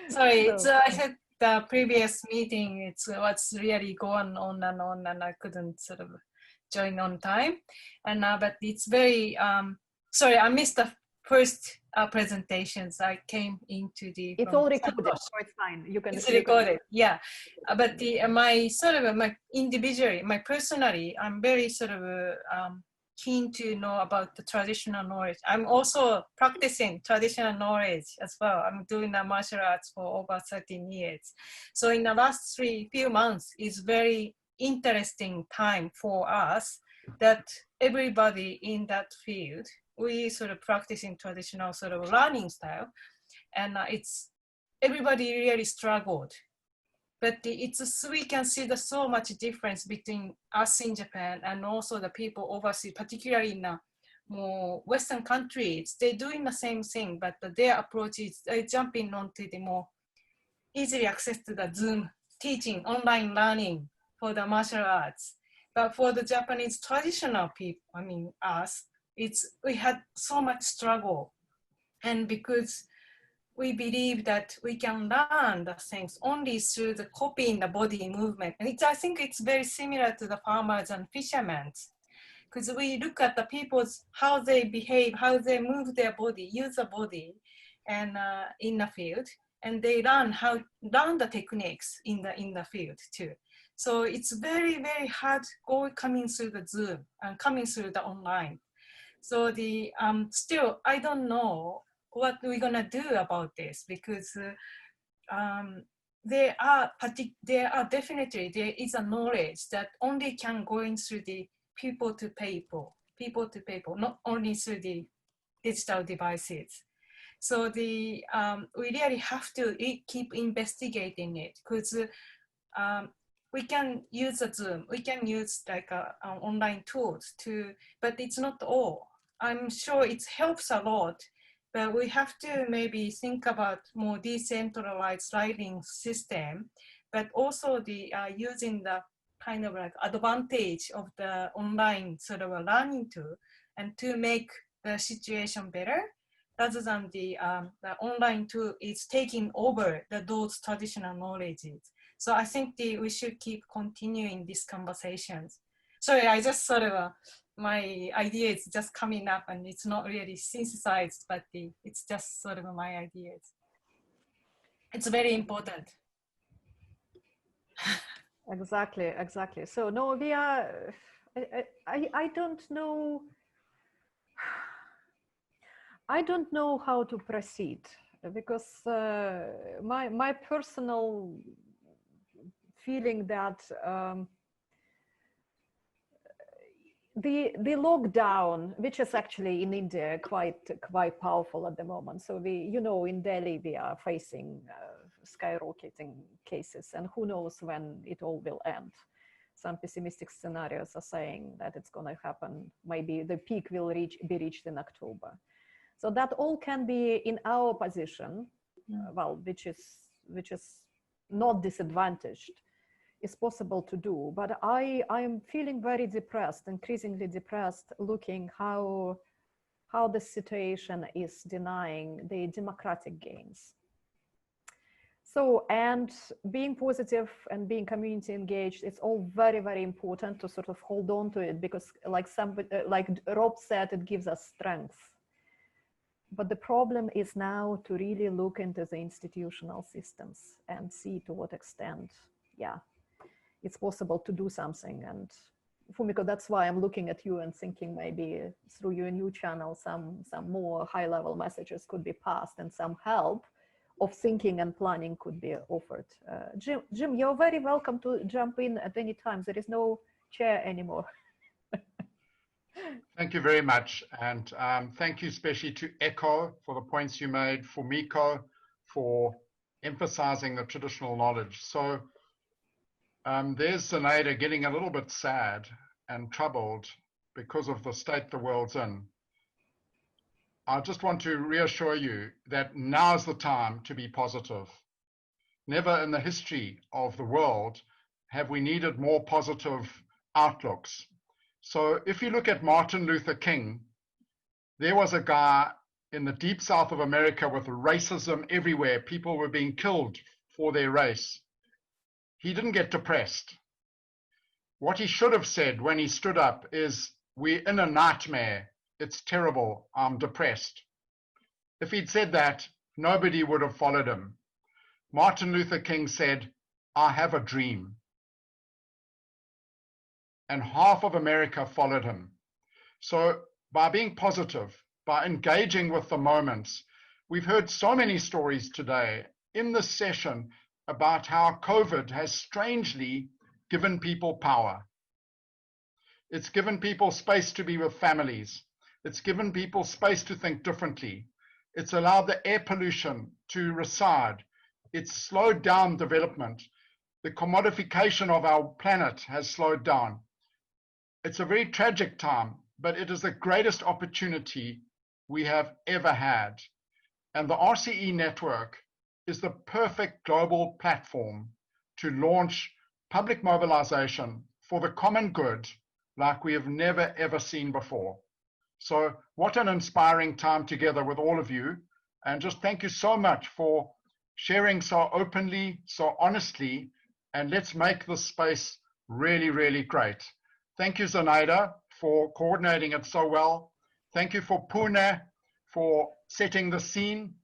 Speaker 12: Sorry,
Speaker 1: So,
Speaker 12: I had the previous meeting. It's what's really going on, and I couldn't sort of join on time. And but it's very sorry, I missed the first presentations. I came into the.
Speaker 1: It's all recorded, so it's fine. You can.
Speaker 12: It's recorded, yeah. But the my sort of my individually, my personally, I'm very sort of keen to know about the traditional knowledge. I'm also practicing traditional knowledge as well. I'm doing the martial arts for over 13 years. So in the last few months is very interesting time for us that everybody in that field, we sort of practicing traditional sort of learning style, and it's everybody really struggled. But we can see the so much difference between us in Japan and also the people overseas, particularly in more Western countries. They're doing the same thing, but their approach is jumping onto the more easily access to the Zoom teaching, online learning for the martial arts. But for the Japanese traditional people, I mean us, we had so much struggle, and because we believe that we can learn the things only through the copying the body movement. And I think it's very similar to the farmers and fishermen, because we look at the people's, how they behave, how they move their body, use the body, and in the field, and they learn the techniques in the field too. So it's very, very hard coming through the Zoom and coming through the online. So still, I don't know what we're gonna do about this, because there is a knowledge that only can go in through the people to people, not only through the digital devices. So we really have to keep investigating it, because we can use a Zoom, we can use like online tools but it's not all. I'm sure it helps a lot, but we have to maybe think about more decentralized learning system, but also using the kind of like advantage of the online sort of a learning tool, and to make the situation better, rather than the online tool is taking over those traditional knowledges. So I think we should keep continuing these conversations. Sorry, I just sort of, my idea is just coming up, and it's not really synthesized, but it's just sort of my ideas. It's very important.
Speaker 1: Exactly. So no, we are, I don't know. I don't know how to proceed, because my personal feeling that the lockdown, which is actually in India quite powerful at the moment. So in Delhi we are facing skyrocketing cases, and who knows when it all will end. Some pessimistic scenarios are saying that it's going to happen. Maybe the peak will be reached in October. So that all can be in our position, well, which is not disadvantaged, is possible to do. But I am feeling very depressed, increasingly depressed, looking how the situation is denying the democratic gains. So, and being positive and being community engaged, it's all very, very important to sort of hold on to it, because like Rob said, it gives us strength. But the problem is now to really look into the institutional systems and see to what extent, yeah, it's possible to do something. And Fumiko, that's why I'm looking at you and thinking maybe through your new channel, some more high-level messages could be passed and some help of thinking and planning could be offered. Jim, you're very welcome to jump in at any time. There is no chair anymore.
Speaker 3: Thank you very much. And thank you especially to Echo for the points you made, for Miko for emphasizing the traditional knowledge. So there's Zenaida getting a little bit sad and troubled because of the state the world's in. I just want to reassure you that now's the time to be positive. Never in the history of the world have we needed more positive outlooks. So if you look at Martin Luther King, there was a guy in the deep south of America with racism everywhere. People were being killed for their race. He didn't get depressed. What he should have said when he stood up is, "We're in a nightmare. It's terrible. I'm depressed." If he'd said that, nobody would have followed him. Martin Luther King said, "I have a dream." And half of America followed him. So by being positive, by engaging with the moments, we've heard so many stories today in this session about how COVID has strangely given people power. It's given people space to be with families. It's given people space to think differently. It's allowed the air pollution to recede. It's slowed down development. The commodification of our planet has slowed down. It's a very tragic time, but it is the greatest opportunity we have ever had. And the RCE network is the perfect global platform to launch public mobilization for the common good like we have never, ever seen before. So what an inspiring time together with all of you. And just thank you so much for sharing so openly, so honestly, and let's make this space really, really great. Thank you, Zenaida, for coordinating it so well. Thank you for Pune for setting the scene.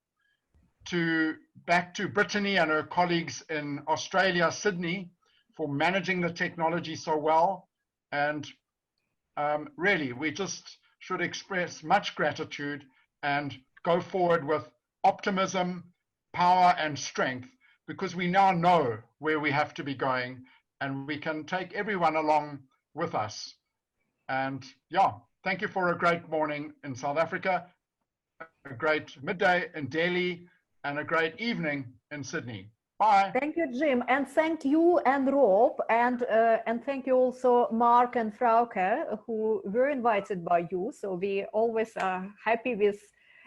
Speaker 3: Back to Brittany and her colleagues in Australia, Sydney, for managing the technology so well. And really, we just should express much gratitude and go forward with optimism, power, and strength, because we now know where we have to be going, and we can take everyone along with us. And yeah, thank you for a great morning in South Africa, a great midday in Delhi, and a great evening in Sydney. Bye.
Speaker 1: Thank you, Jim, and thank you and Rob, and thank you also Mark and Frauke, who were invited by you. So we always are happy with,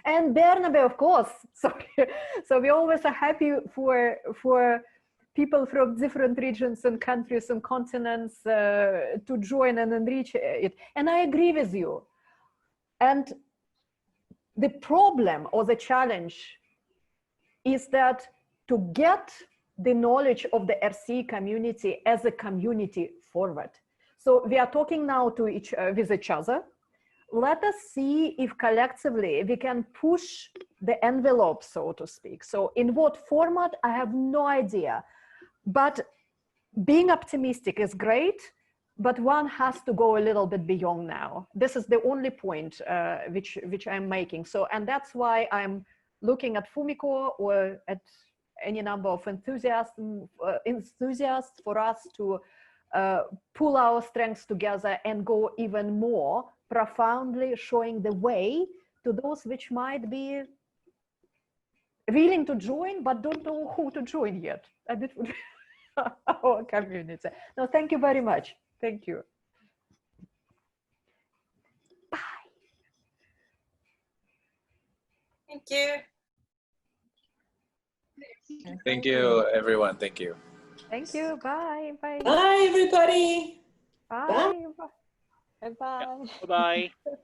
Speaker 1: and Bernabe, of course. So we always are happy for people from different regions and countries and continents to join and enrich it. And I agree with you. And the problem or the challenge is that to get the knowledge of the RCE community as a community forward. So we are talking now to with each other. Let us see if collectively we can push the envelope, so to speak. So in what format, I have no idea. But being optimistic is great, but one has to go a little bit beyond now. This is the only point which I'm making. So, and that's why I'm looking at Fumiko or at any number of enthusiasts for us to pull our strengths together and go even more profoundly, showing the way to those which might be willing to join but don't know who to join yet. And it would be our community. No, thank you very much. Thank you. Bye.
Speaker 12: Thank you.
Speaker 13: Thank you, everyone. Thank you.
Speaker 1: Thank you. Bye. Bye.
Speaker 14: Bye, everybody.
Speaker 1: Bye.
Speaker 14: Bye.
Speaker 1: Bye. Bye.
Speaker 4: Bye.